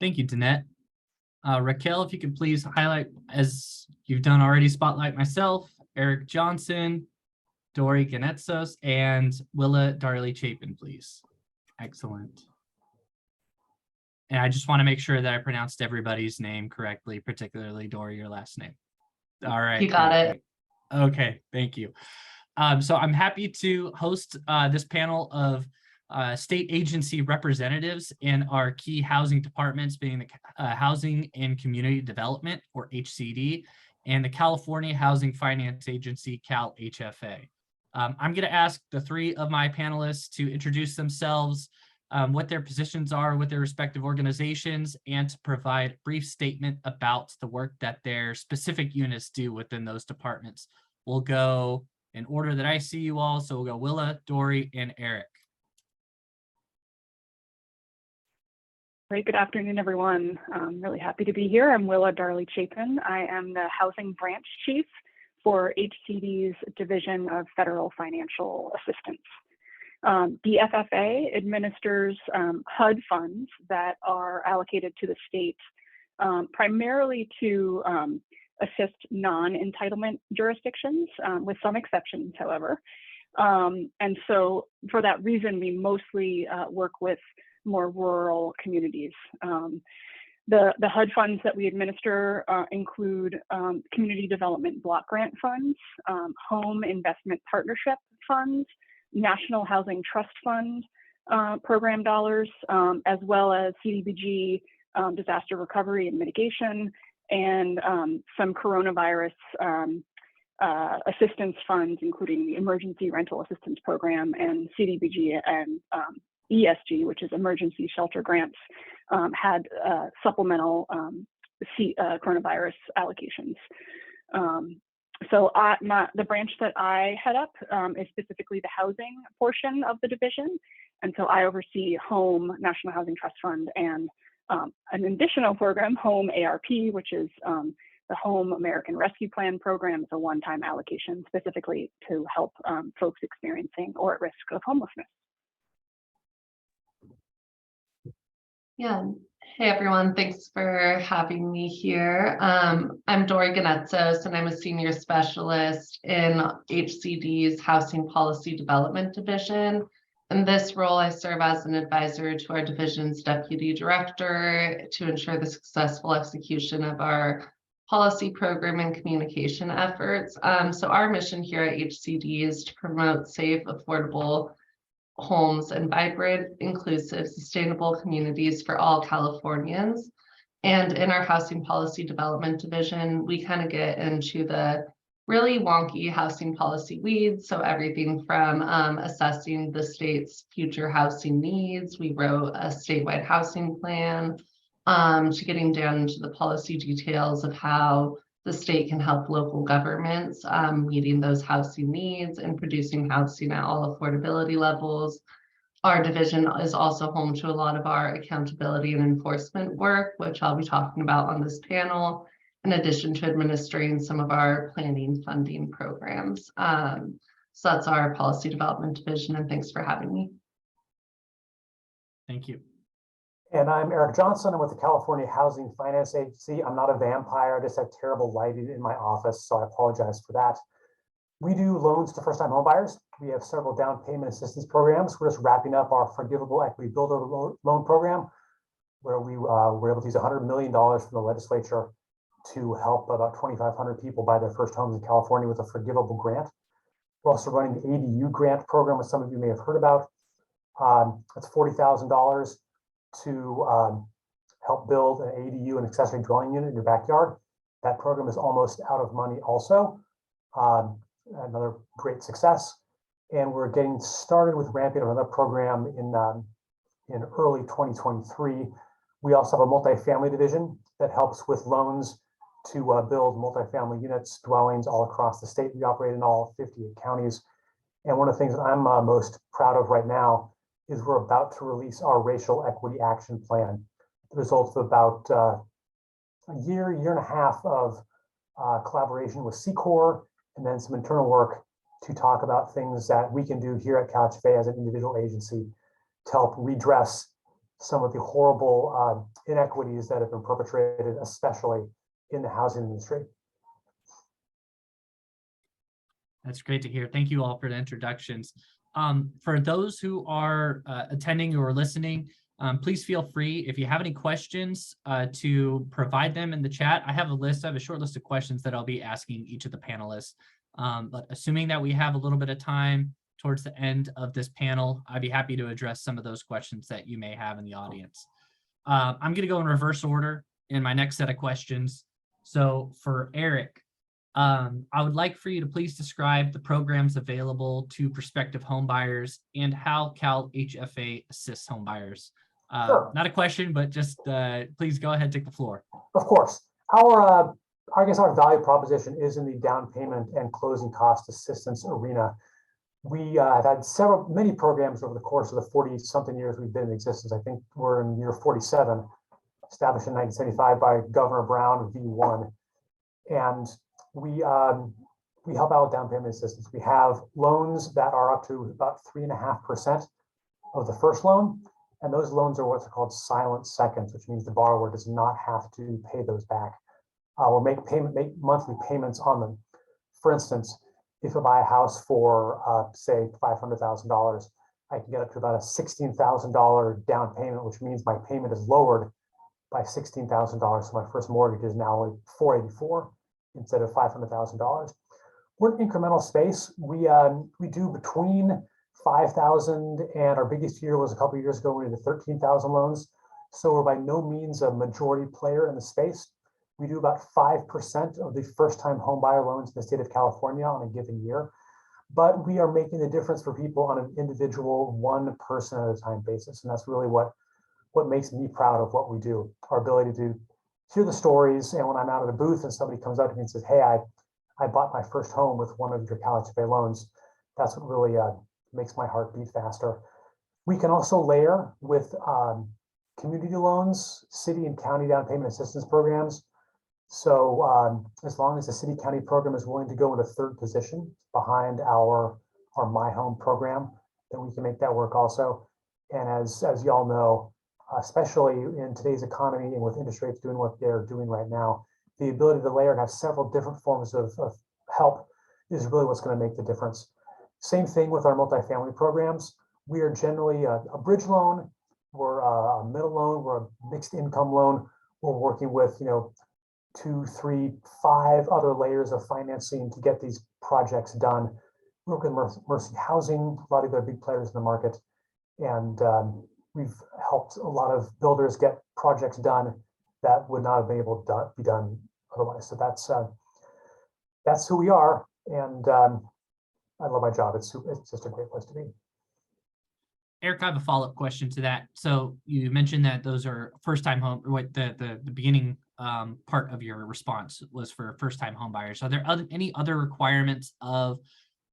Thank you, Danette. Raquel, if you could please highlight, as you've done already, spotlight myself, Eric Johnson, Dory Ganetsos, and Willa Darley Chapin, please. Excellent. And I just want to make sure that I pronounced everybody's name correctly, particularly Dory, your last name. All right. You got it. Great. Okay, thank you. So I'm happy to host this panel of state agency representatives in our key housing departments, being the Housing and Community Development, or HCD, and the California Housing Finance Agency, Cal HFA. I'm going to ask the three of my panelists to introduce themselves, what their positions are with their respective organizations, and to provide a brief statement about the work that their specific units do within those departments. We'll go in order that I see you all. So we'll go Willa, Dory, and Eric. Great. Good afternoon, everyone. I'm really happy to be here. I'm Willa Darley Chapin. I am the Housing Branch Chief for HCD's Division of Federal Financial Assistance. The FFA administers HUD funds that are allocated to the state primarily to assist non-entitlement jurisdictions, with some exceptions, however. And so for that reason, we mostly work with more rural communities. The HUD funds that we administer include community development block grant funds, home investment partnership funds, National Housing Trust Fund program dollars, as well as CDBG disaster recovery and mitigation, and some coronavirus assistance funds, including the Emergency Rental Assistance Program and CDBG and ESG, which is Emergency Shelter Grants, had supplemental coronavirus allocations. So the branch that I head up is specifically the housing portion of the division. And so I oversee Home, National Housing Trust Fund, and an additional program, Home ARP, which is the Home American Rescue Plan program. Is a one-time allocation specifically to help folks experiencing or at risk of homelessness. Yeah. Hey, everyone. Thanks for having me here. I'm Dory Ganetsos, and I'm a senior specialist in HCD's Housing Policy Development Division. In this role, I serve as an advisor to our division's deputy director to ensure the successful execution of our policy program and communication efforts. So our mission here at HCD is to promote safe, affordable homes and vibrant, inclusive, sustainable communities for all Californians. And in our Housing Policy Development Division, we kind of get into the really wonky housing policy weeds. So everything from assessing the state's future housing needs. We wrote a statewide housing plan, to getting down into the policy details of how the state can help local governments meeting those housing needs and producing housing at all affordability levels. Our division is also home to a lot of our accountability and enforcement work, which I'll be talking about on this panel, in addition to administering some of our planning funding programs. So that's our policy development division, and thanks for having me. Thank you. And I'm Eric Johnson. I'm with the California Housing Finance Agency. I'm not a vampire. I just have terrible lighting in my office, so I apologize for that. We do loans to first-time homebuyers. We have several down payment assistance programs. We're just wrapping up our Forgivable Equity Builder Loan Program, where we were able to use $100 million from the legislature to help about 2,500 people buy their first homes in California with a forgivable grant. We're also running the ADU grant program, which some of you may have heard about. That's $40,000 to help build an ADU, an accessory dwelling unit in your backyard. That program is almost out of money also. Another great success. And we're getting started with ramping up another program in early 2023. We also have a multifamily division that helps with loans to build multifamily units, dwellings all across the state. We operate in all 58 counties. And one of the things that I'm most proud of right now is we're about to release our Racial Equity Action Plan. The results of about a year and a half of collaboration with C-Corps, and then some internal work to talk about things that we can do here at CalHFA as an individual agency to help redress some of the horrible inequities that have been perpetrated, especially in the housing industry. That's great to hear. Thank you all for the introductions. For those who are attending or listening, please feel free, if you have any questions, to provide them in the chat. I have a short list of questions that I'll be asking each of the panelists. But assuming that we have a little bit of time towards the end of this panel, I'd be happy to address some of those questions that you may have in the audience. I'm going to go in reverse order in my next set of questions. So for Eric, I would like for you to please describe the programs available to prospective homebuyers and how CalHFA assists homebuyers. Sure. Not a question, but just please go ahead, take the floor. Of course. I guess our value proposition is in the down payment and closing cost assistance arena. We have had many programs over the course of the 40-something years we've been in existence. I think we're in year 47, established in 1975 by Governor Brown V1. And we help out with down payment assistance. We have loans that are up to about 3.5% of the first loan. And those loans are what's called silent seconds, which means the borrower does not have to pay those back or make monthly payments on them. For instance, if I buy a house for, say, $500,000, I can get up to about a $16,000 down payment, which means my payment is lowered by $16,000. So my first mortgage is now only $484 instead of $500,000. We're an incremental space. We do between 5,000 and our biggest year was a couple of years ago, we did 13,000 loans. So we're by no means a majority player in the space. We do about 5% of the first-time home buyer loans in the state of California on a given year, but we are making the difference for people on an individual, one person at a time basis. And that's really what makes me proud of what we do, our ability to hear the stories. And when I'm out at a booth and somebody comes up to me and says, hey, I bought my first home with one of your CalHFA loans, that's what really makes my heart beat faster. We can also layer with community loans, city and county down payment assistance programs. So as long as the city county program is willing to go into third position behind our My Home program, then we can make that work also. And as y'all know, especially in today's economy and with interest rates doing what they're doing right now, the ability to layer and have several different forms of help is really what's going to make the difference. Same thing with our multifamily programs. We are generally a bridge loan, we're a middle loan, we're a mixed income loan. We're working with 2, 3, 5 other layers of financing to get these projects done. We work with Mercy Housing, a lot of their big players in the market, and we've helped a lot of builders get projects done that would not have been able to be done otherwise. So that's who we are, and I love my job. It's just a great place to be. Eric, I have a follow-up question to that. So you mentioned that those are first-time home, or what the beginning part of your response was for first-time home buyers. Are there any other requirements of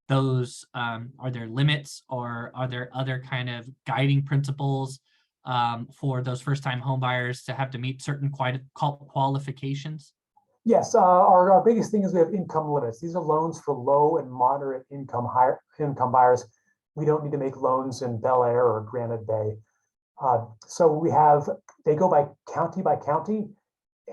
those? Are there limits, or are there other kind of guiding principles for those first-time home buyers to have to meet certain qualifications? Yes, our biggest thing is we have income limits. These are loans for low and moderate income, higher income buyers. We don't need to make loans in Bel Air or Granite Bay. So they go by county,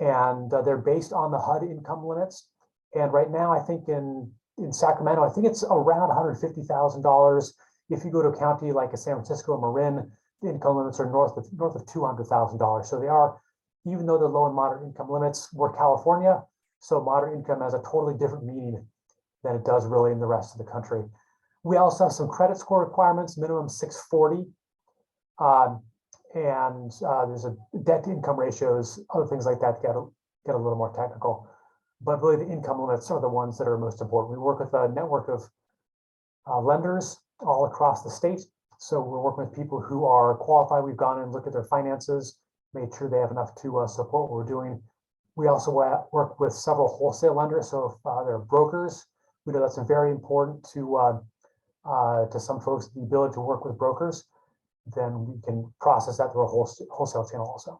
and they're based on the HUD income limits. And right now, I think in Sacramento, I think it's around $150,000. If you go to a county like a San Francisco or Marin, the income limits are north of $200,000. So they are, even though they're low and moderate income limits, we're California, so moderate income has a totally different meaning than it does really in the rest of the country. We also have some credit score requirements, minimum 640. And there's a debt to income ratios, other things like that get a little more technical. But really the income limits are the ones that are most important. We work with a network of lenders all across the state. So we're working with people who are qualified. We've gone and looked at their finances, made sure they have enough to support what we're doing. We also work with several wholesale lenders. So if they're brokers, we know that's very important to some folks, the ability to work with brokers. Then we can process that through a wholesale channel also.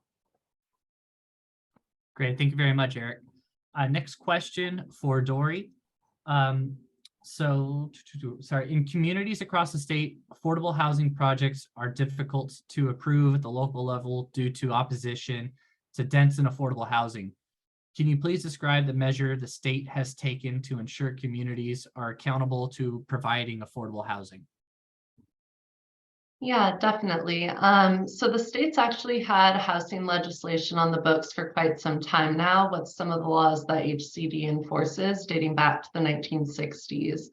Great, thank you very much, Eric. Next question for Dory. Sorry, in communities across the state, affordable housing projects are difficult to approve at the local level due to opposition to dense and affordable housing. Can you please describe the measure the state has taken to ensure communities are accountable to providing affordable housing? Yeah, definitely. So the state's actually had housing legislation on the books for quite some time now, with some of the laws that HCD enforces dating back to the 1960s.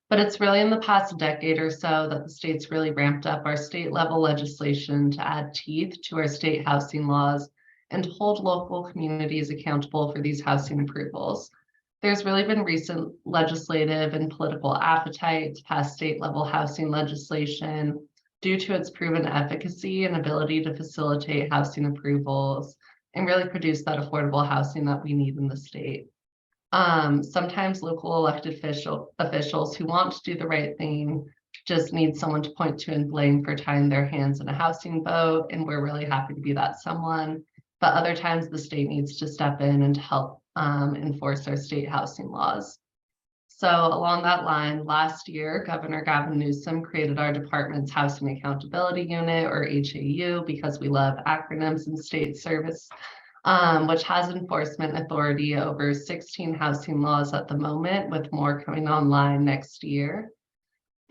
But it's really in the past decade or so that the state's really ramped up our state level legislation to add teeth to our state housing laws and hold local communities accountable for these housing approvals. There's really been recent legislative and political appetite to pass state level housing legislation due to its proven efficacy and ability to facilitate housing approvals and really produce that affordable housing that we need in the state. Sometimes local elected officials who want to do the right thing just need someone to point to and blame for tying their hands in a housing vote, and we're really happy to be that someone. But other times the state needs to step in and help enforce our state housing laws. So along that line, last year, Governor Gavin Newsom created our department's Housing Accountability Unit, or HAU, because we love acronyms in state service, which has enforcement authority over 16 housing laws at the moment, with more coming online next year.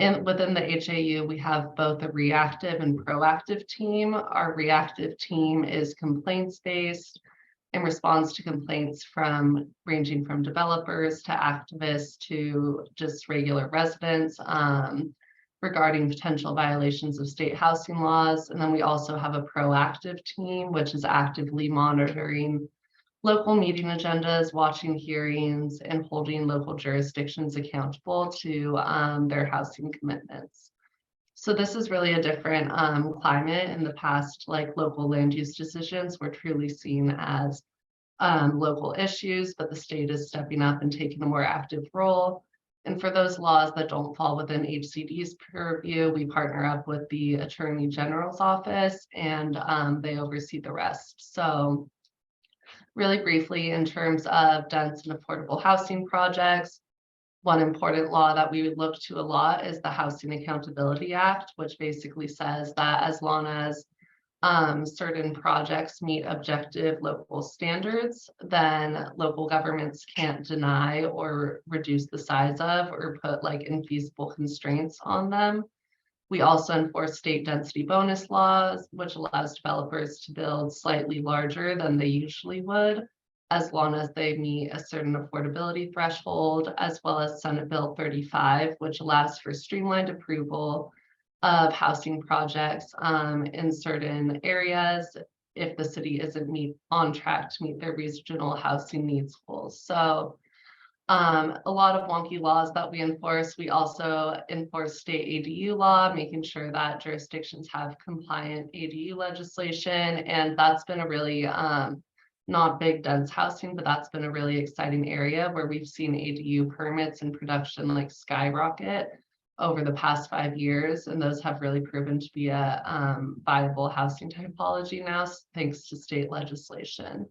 And within the HAU, we have both a reactive and proactive team. Our reactive team is complaints-based and responds to complaints ranging from developers to activists to just regular residents regarding potential violations of state housing laws. And then we also have a proactive team, which is actively monitoring local meeting agendas, watching hearings, and holding local jurisdictions accountable to their housing commitments. So this is really a different climate. In the past, like local land use decisions were truly seen as local issues, but the state is stepping up and taking a more active role. And for those laws that don't fall within HCD's purview, we partner up with the Attorney General's office, and they oversee the rest. So really briefly, in terms of dense and affordable housing projects, one important law that we would look to a lot is the Housing Accountability Act, which basically says that as long as certain projects meet objective local standards, then local governments can't deny or reduce the size of or put like infeasible constraints on them. We also enforce state density bonus laws, which allows developers to build slightly larger than they usually would, as long as they meet a certain affordability threshold, as well as Senate Bill 35, which allows for streamlined approval of housing projects in certain areas if the city isn't on track to meet their regional housing needs goals. So a lot of wonky laws that we enforce. We also enforce state ADU law, making sure that jurisdictions have compliant ADU legislation. And that's been a really not big dense housing, but that's been a really exciting area where we've seen ADU permits and production like skyrocket over the past 5 years. And those have really proven to be a viable housing typology now, thanks to state legislation.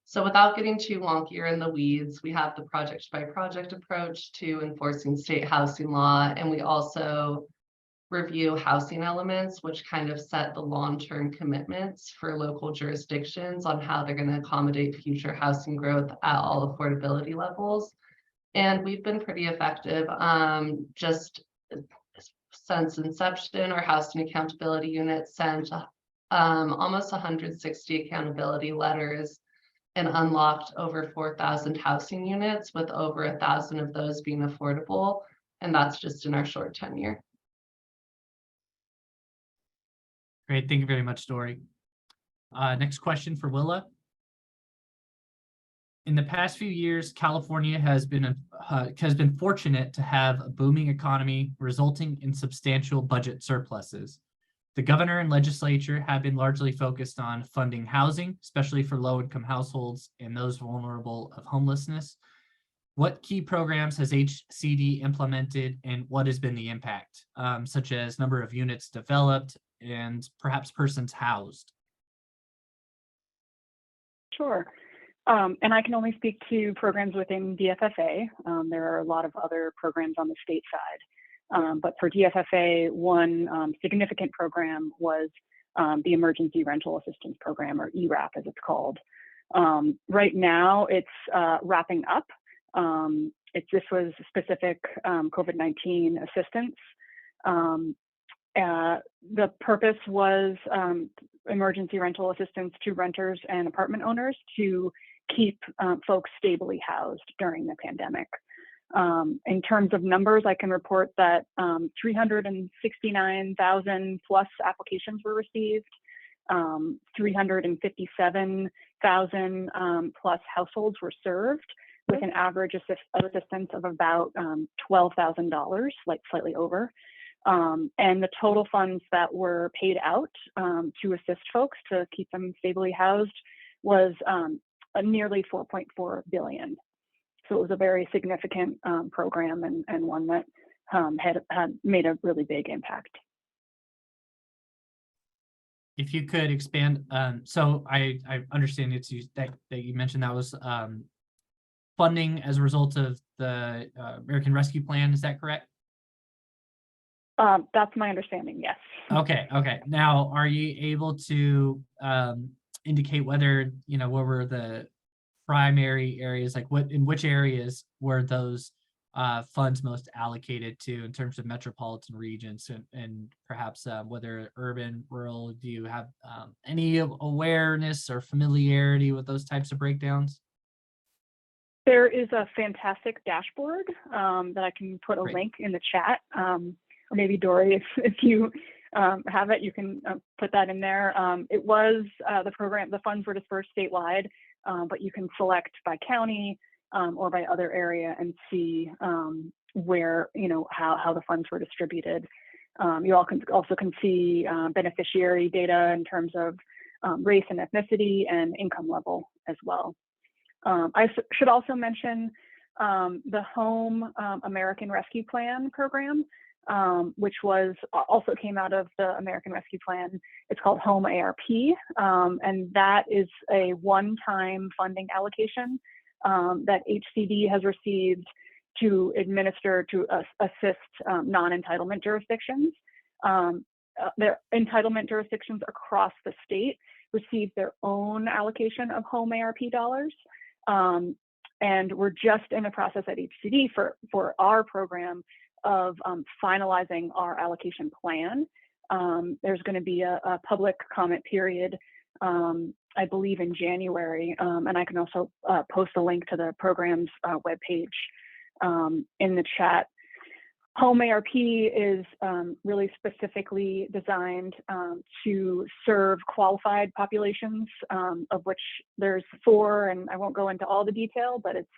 So without getting too wonkier in the weeds, we have the project by project approach to enforcing state housing law. And we also review housing elements, which kind of set the long-term commitments for local jurisdictions on how they're going to accommodate future housing growth at all affordability levels. And we've been pretty effective. Just since inception, our Housing Accountability Unit sent almost 160 accountability letters and unlocked over 4,000 housing units, with over 1,000 of those being affordable. And that's just in our short tenure. Great, thank you very much, Dory. Next question for Willa. In the past few years, California has been fortunate to have a booming economy, resulting in substantial budget surpluses. The governor and legislature have been largely focused on funding housing, especially for low-income households and those vulnerable of homelessness. What key programs has HCD implemented, and what has been the impact, such as number of units developed and perhaps persons housed? Sure. And I can only speak to programs within DFFA. There are a lot of other programs on the state side. But for DFFA, one significant program was the Emergency Rental Assistance Program, or ERAP as it's called. Right now, it's wrapping up. This was specific COVID-19 assistance. The purpose was emergency rental assistance to renters and apartment owners to keep folks stably housed during the pandemic. In terms of numbers, I can report that 369,000 plus applications were received, 357,000 plus households were served, with an average assistance of about $12,000, like slightly over. And the total funds that were paid out to assist folks to keep them stably housed was nearly $4.4 billion. So it was a very significant program and one that had made a really big impact. If you could expand, so I understand that you mentioned that was funding as a result of the American Rescue Plan. Is that correct? That's my understanding, yes. Okay. Now, are you able to indicate whether, what were the primary areas, like in which areas were those funds most allocated to in terms of metropolitan regions, and perhaps whether urban, rural? Do you have any awareness or familiarity with those types of breakdowns? There is a fantastic dashboard that I can put a link in the chat. Or maybe Dory, if you have it, you can put that in there. It was the funds were dispersed statewide, but you can select by county or by other area and see where, how the funds were distributed. You also can see beneficiary data in terms of race and ethnicity and income level as well. I should also mention the Home American Rescue Plan program, which also came out of the American Rescue Plan. It's called Home ARP, and that is a one-time funding allocation that HCD has received to administer to assist non-entitlement jurisdictions. Their entitlement jurisdictions across the state receive their own allocation of Home ARP dollars. And we're just in the process at HCD for our program of finalizing our allocation plan. There's going to be a public comment period, I believe in January, and I can also post a link to the program's webpage in the chat. Home ARP is really specifically designed to serve qualified populations, of which there's 4, and I won't go into all the detail, but it's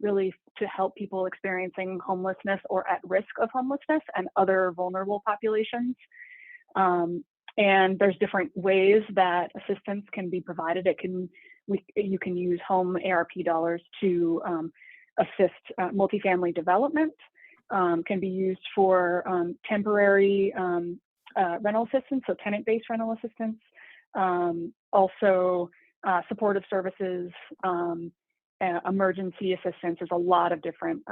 really to help people experiencing homelessness or at risk of homelessness and other vulnerable populations. And there's different ways that assistance can be provided. You can use Home ARP dollars to assist multifamily development, can be used for temporary rental assistance, so tenant-based rental assistance, also supportive services, emergency assistance. There's a lot of different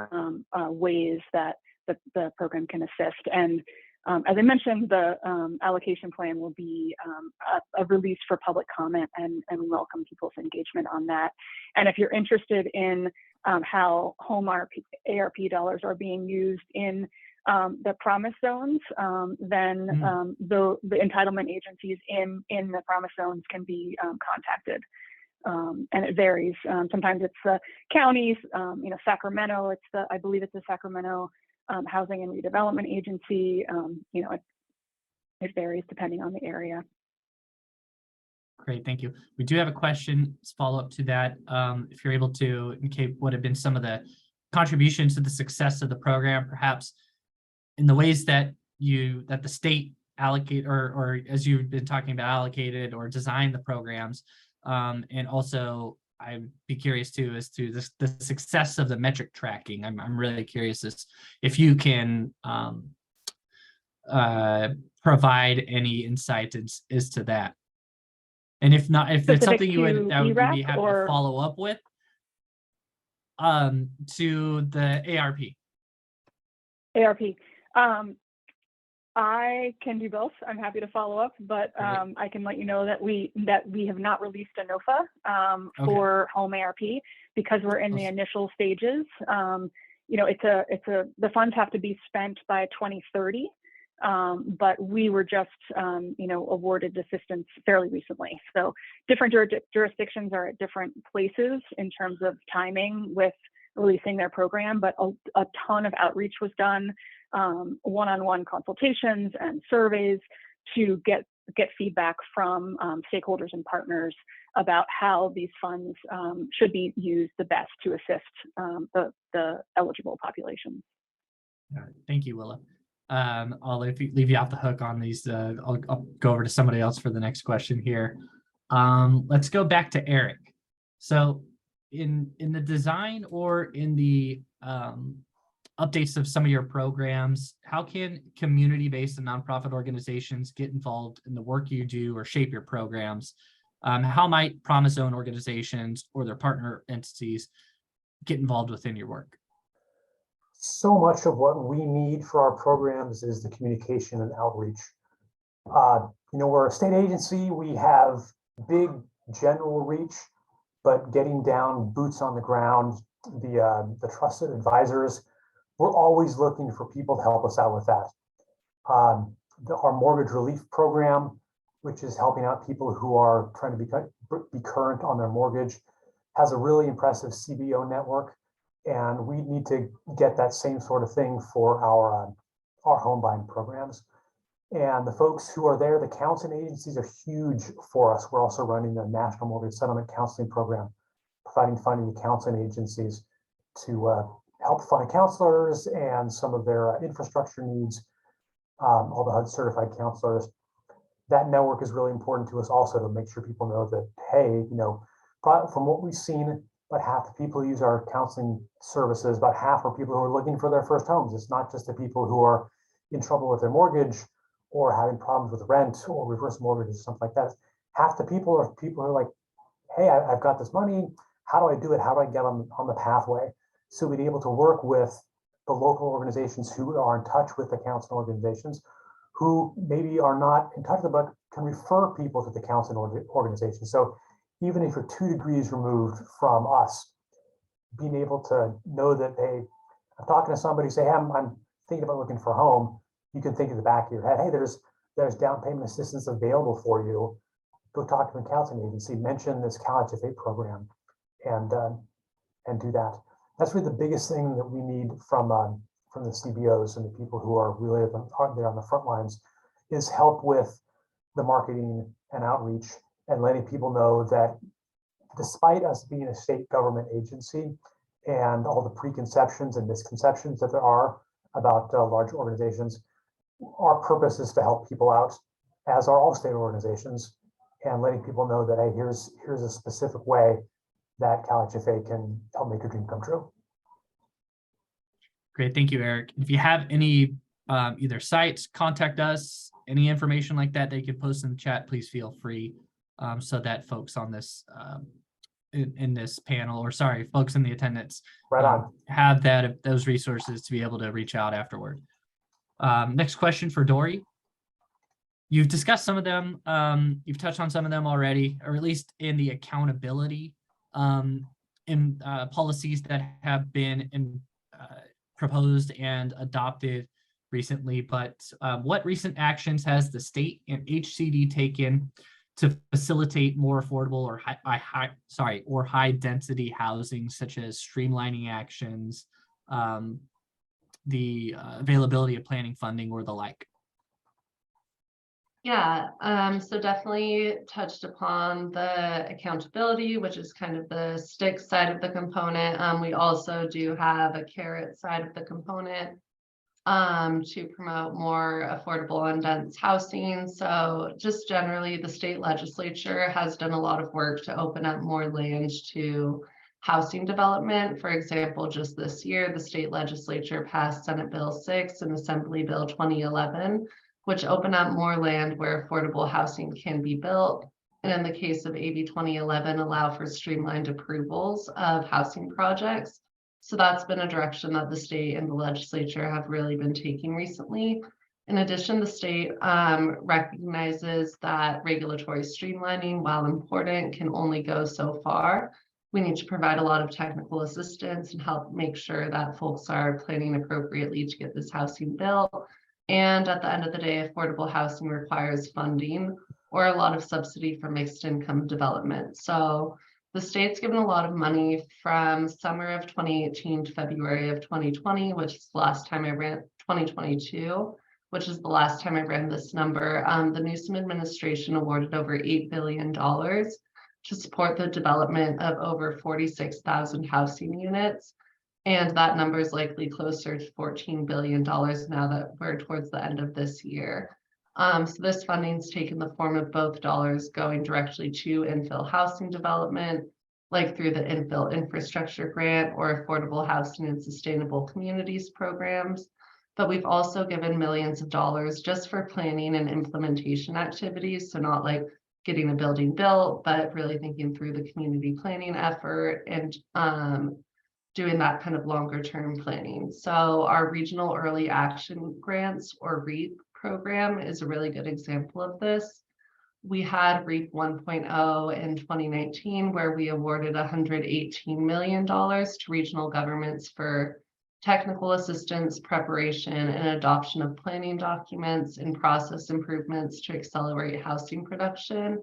ways that the program can assist. And as I mentioned, the allocation plan will be a release for public comment and welcome people's engagement on that. And if you're interested in how Home ARP dollars are being used in the promise zones, then the entitlement agencies in the promise zones can be contacted. And it varies. Sometimes it's the counties, Sacramento, I believe it's the Sacramento Housing and Redevelopment Agency. It varies depending on the area. Great, thank you. We do have a question, follow up to that. If you're able to indicate what have been some of the contributions to the success of the program, perhaps in the ways that the state allocate, or as you've been talking about, allocated or designed the programs. And also, I'd be curious too as to the success of the metric tracking. I'm really curious if you can provide any insight as to that. And if not, if it's something you would maybe have to follow up with, to the ARP? ARP. I can do both. I'm happy to follow up, but I can let you know that we have not released a NOFA for home ARP because we're in the initial stages. You know, the funds have to be spent by 2030, but we were just you know, awarded assistance fairly recently. So different jurisdictions are at different places in terms of timing with releasing their program, but a ton of outreach was done, one-on-one consultations and surveys to get feedback from stakeholders and partners about how these funds should be used the best to assist the eligible population. All right. Thank you, Willa. I'll leave you off the hook on these. I'll go over to somebody else for the next question here. Let's go back to Eric. So in the design or in the updates of some of your programs, how can community-based and nonprofit organizations get involved in the work you do or shape your programs? How might Promise Zone organizations or their partner entities get involved within your work? So much of what we need for our programs is the communication and outreach. You know, we're a state agency, we have big general reach, but getting down boots on the ground, the trusted advisors, we're always looking for people to help us out with that. Our mortgage relief program, which is helping out people who are trying to be current on their mortgage, has a really impressive CBO network, and we need to get that same sort of thing for our home buying programs. And the folks who are there, the counseling agencies are huge for us. We're also running the National Mortgage Settlement Counseling Program, providing funding to counseling agencies to help fund counselors and some of their infrastructure needs, all the HUD certified counselors. That network is really important to us also to make sure people know that, hey, you know, from what we've seen, about half the people who use our counseling services, about half are people who are looking for their first homes. It's not just the people who are in trouble with their mortgage or having problems with rent or reverse mortgages, something like that. Half the people are people who are like, hey, I've got this money. How do I do it? How do I get on the pathway? So we'd be able to work with the local organizations who are in touch with the counseling organizations who maybe are not in touch with, but can refer people to the counseling organization. So even if you're 2 degrees removed from us, being able to know that, hey, I'm talking to somebody, say, hey, I'm thinking about looking for a home. You can think in the back of your head, hey, there's down payment assistance available for you. Go talk to the counseling agency, mention this CalHFA program, and do that. That's really the biggest thing that we need from the CBOs and the people who are really there on the front lines, is help with the marketing and outreach and letting people know that despite us being a state government agency and all the preconceptions and misconceptions that there are about large organizations, our purpose is to help people out, as are all state organizations, and letting people know that, hey, here's a specific way that CalHFA can help make your dream come true. Great, thank you, Eric. If you have any either sites, contact us, any information like that you can post in the chat, please feel free, so that folks on this in this panel, or sorry, folks in the attendance, have those resources to be able to reach out afterward. Next question for Dory. You've discussed some of them, you've touched on some of them already, or at least in the accountability in policies that have been proposed and adopted recently, but what recent actions has the state and HCD taken to facilitate more affordable or high density housing, such as streamlining actions, the availability of planning funding, or the like? Yeah, so definitely touched upon the accountability, which is kind of the stick side of the component. We also do have a carrot side of the component to promote more affordable and dense housing. So just generally, the state legislature has done a lot of work to open up more land to housing development. For example, just this year, the state legislature passed Senate Bill 6 and Assembly Bill 2011, which open up more land where affordable housing can be built. And in the case of AB 2011, allow for streamlined approvals of housing projects. So that's been a direction that the state and the legislature have really been taking recently. In addition, the state recognizes that regulatory streamlining, while important, can only go so far. We need to provide a lot of technical assistance and help make sure that folks are planning appropriately to get this housing built. And at the end of the day, affordable housing requires funding or a lot of subsidy for mixed income development. So the state's given a lot of money from summer of 2018 to February of 2020, which is the last time I ran 2022, which is the last time I ran this number. The Newsom administration awarded over $8 billion to support the development of over 46,000 housing units. And that number is likely closer to $14 billion now that we're towards the end of this year. So this funding's taken the form of both dollars going directly to infill housing development, like through the infill infrastructure grant or affordable housing and sustainable communities programs. But we've also given millions of dollars just for planning and implementation activities. So not like getting a building built, but really thinking through the community planning effort and doing that kind of longer term planning. So our regional early action grants, or REAP program, is a really good example of this. We had REAP 1.0 in 2019, where we awarded $118 million to regional governments for technical assistance, preparation, and adoption of planning documents and process improvements to accelerate housing production.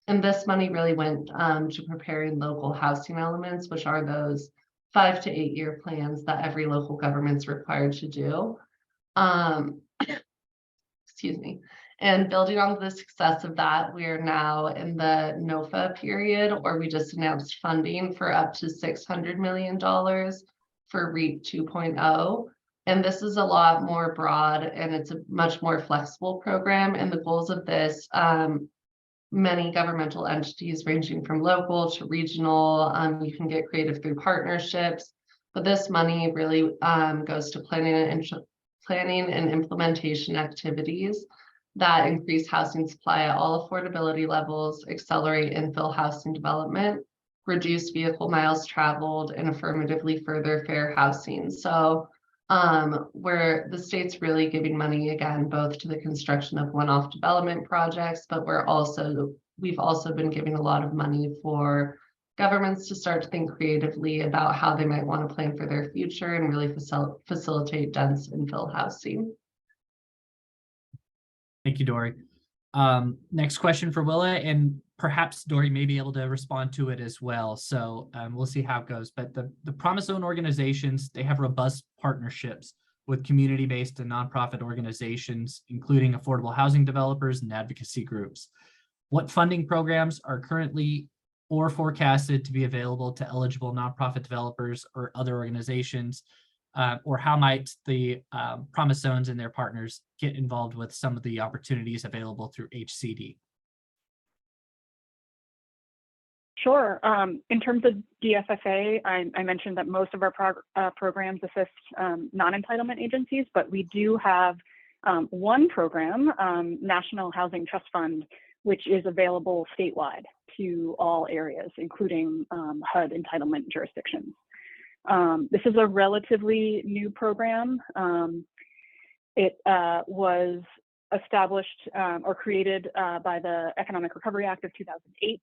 And this money really went to preparing local housing elements, which are those 5 to 8 year plans that every local government's required to do. Excuse me. And building on the success of that, we are now in the NOFA period, where we just announced funding for up to $600 million for REAP 2.0. And this is a lot more broad, and it's a much more flexible program. And the goals of this, many governmental entities ranging from local to regional, you can get creative through partnerships, but this money really goes to planning and implementation activities that increase housing supply at all affordability levels, accelerate infill housing development, reduce vehicle miles traveled, and affirmatively further fair housing. So where the state's really giving money, again, both to the construction of one-off development projects, but we've also been giving a lot of money for governments to start to think creatively about how they might want to plan for their future and really facilitate dense infill housing. Thank you, Dory. Next question for Willa, and perhaps Dory may be able to respond to it as well. So we'll see how it goes. But the Promise Zone organizations, they have robust partnerships with community-based and nonprofit organizations, including affordable housing developers and advocacy groups. What funding programs are currently or forecasted to be available to eligible nonprofit developers or other organizations? Or how might the Promise Zones and their partners get involved with some of the opportunities available through HCD? Sure. In terms of DFFA, I mentioned that most of our programs assist non-entitlement agencies, but we do have one program, National Housing Trust Fund, which is available statewide to all areas, including HUD entitlement jurisdictions. This is a relatively new program. It was established or created by the Economic Recovery Act of 2008.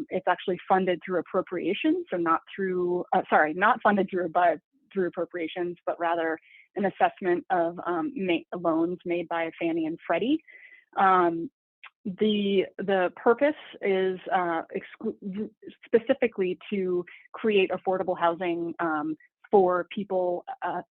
It's actually funded through appropriations, so not funded through appropriations, but rather an assessment of loans made by Fannie and Freddie. The purpose is specifically to create affordable housing for people,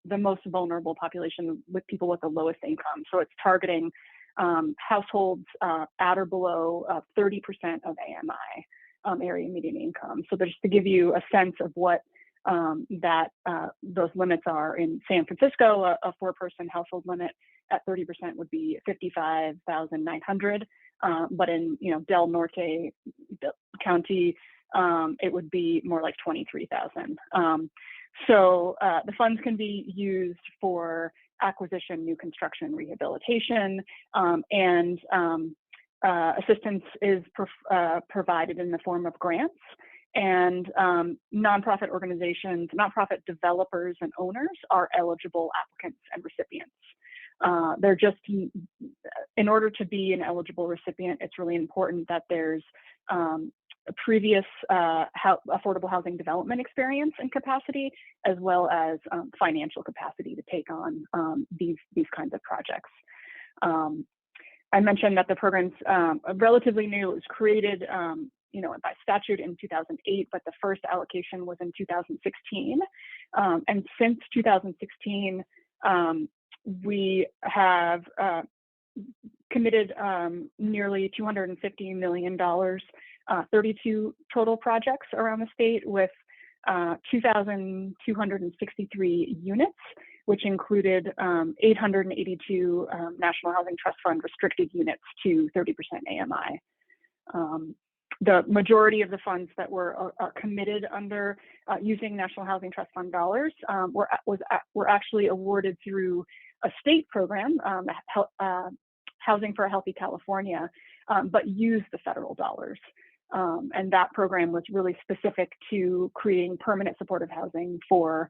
the most vulnerable population, with people with the lowest income. So it's targeting households at or below 30% of AMI, area median income. So just to give you a sense of what those limits are, in San Francisco, a 4-person household limit at 30% would be $55,900. But in Del Norte County, it would be more like $23,000. So the funds can be used for acquisition, new construction, rehabilitation, and assistance is provided in the form of grants. And nonprofit organizations, nonprofit developers and owners are eligible applicants and recipients. They're just, in order to be an eligible recipient, it's really important that there's a previous affordable housing development experience and capacity, as well as financial capacity to take on these kinds of projects. I mentioned that the program's relatively new. It was created by statute in 2008, but the first allocation was in 2016. And since 2016, we have committed nearly $250 million, 32 total projects around the state with 2,263 units, which included 882 National Housing Trust Fund restricted units to 30% AMI. The majority of the funds that were committed under using National Housing Trust Fund dollars were actually awarded through a state program, Housing for a Healthy California, but used the federal dollars. And that program was really specific to creating permanent supportive housing for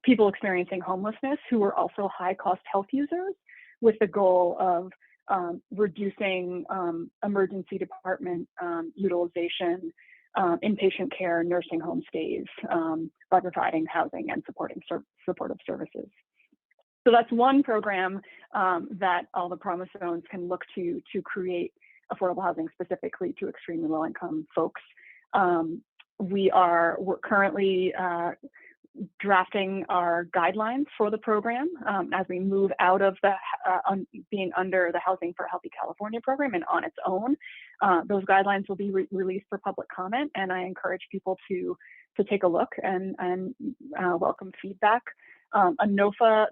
people experiencing homelessness who were also high-cost health users, with the goal of reducing emergency department utilization, inpatient care, nursing home stays, by providing housing and supportive services. So that's one program that all the promise zones can look to create affordable housing specifically to extremely low-income folks. We're currently drafting our guidelines for the program as we move out of the being under the Housing for a Healthy California program and on its own. Those guidelines will be released for public comment, and I encourage people to take a look and welcome feedback. A NOFA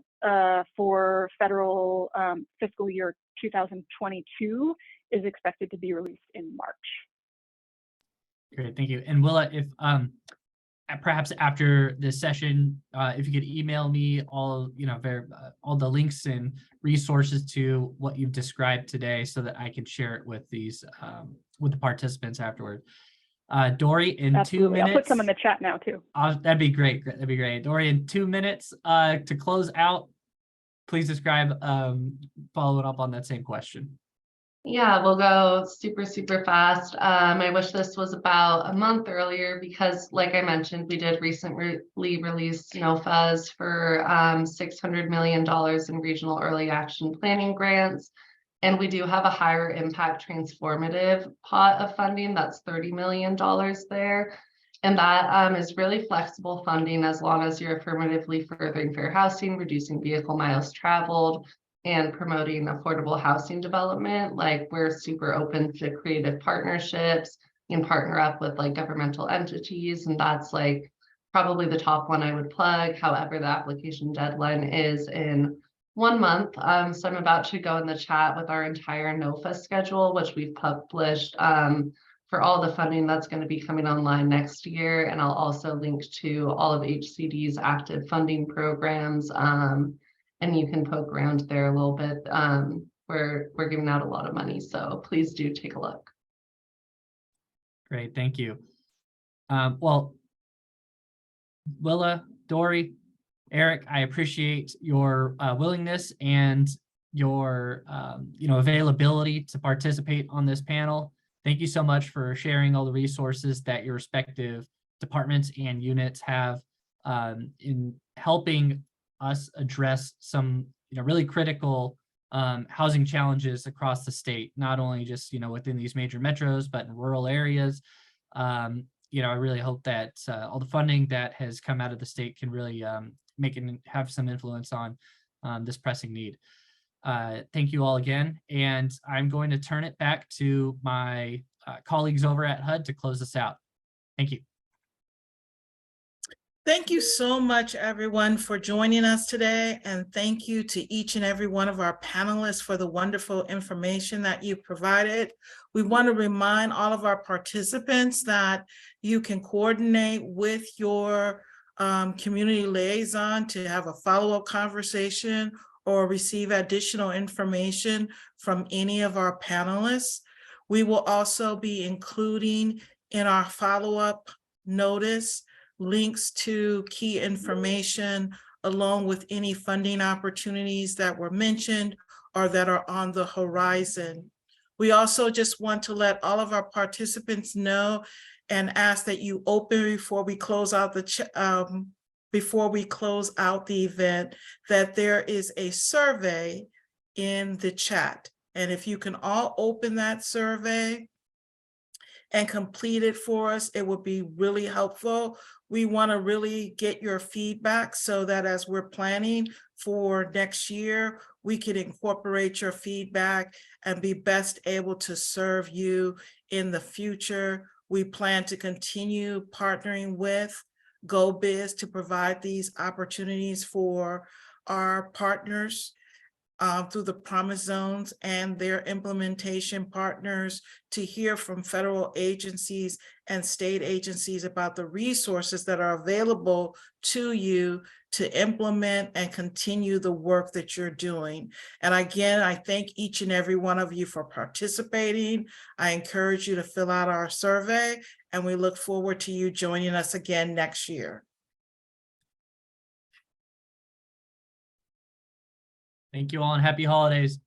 for federal fiscal year 2022 is expected to be released in March. Great, thank you. And Willa, if perhaps after this session, if you could email me all the links and resources to what you've described today, so that I can share it with these with the participants afterward. Dory, in Absolutely. 2 minutes. I'll put some in the chat now too. That'd be great. That'd be great. Dory, in 2 minutes to close out, please describe following up on that same question. Yeah, we'll go super, super fast. I wish this was about a month earlier because, like I mentioned, we did recently release NOFAs for $600 million in regional early action planning grants. And we do have a higher impact transformative pot of funding that's $30 million there. And that is really flexible funding as long as you're affirmatively furthering fair housing, reducing vehicle miles traveled, and promoting affordable housing development. Like, we're super open to creative partnerships and partner up with like governmental entities. And that's like probably the top one I would plug. However, the application deadline is in 1 month. So I'm about to go in the chat with our entire NOFA schedule, which we've published for all the funding that's going to be coming online next year. And I'll also link to all of HCD's active funding programs. And you can poke around there a little bit. We're giving out a lot of money, so please do take a look. Great, thank you. Well, Willa, Dory, Eric, I appreciate your willingness and your availability to participate on this panel. Thank you so much for sharing all the resources that your respective departments and units have in helping us address some really critical housing challenges across the state, not only just within these major metros, but in rural areas. I really hope that all the funding that has come out of the state can really have some influence on this pressing need. Thank you all again, and I'm going to turn it back to my colleagues over at HUD to close this out. Thank you. Thank you so much, everyone, for joining us today. And thank you to each and every one of our panelists for the wonderful information that you provided. We want to remind all of our participants that you can coordinate with your community liaison to have a follow-up conversation or receive additional information from any of our panelists. We will also be including in our follow-up notice links to key information along with any funding opportunities that were mentioned or that are on the horizon. We also just want to let all of our participants know and ask that you open before we close out the event, that there is a survey in the chat. And if you can all open that survey and complete it for us, it would be really helpful. We want to really get your feedback so that as we're planning for next year, we can incorporate your feedback and be best able to serve you in the future. We plan to continue partnering with GO-Biz to provide these opportunities for our partners through the Promise Zones and their implementation partners, to hear from federal agencies and state agencies about the resources that are available to you to implement and continue the work that you're doing. And again, I thank each and every one of you for participating. I encourage you to fill out our survey, and we look forward to you joining us again next year. Thank you all and happy holidays.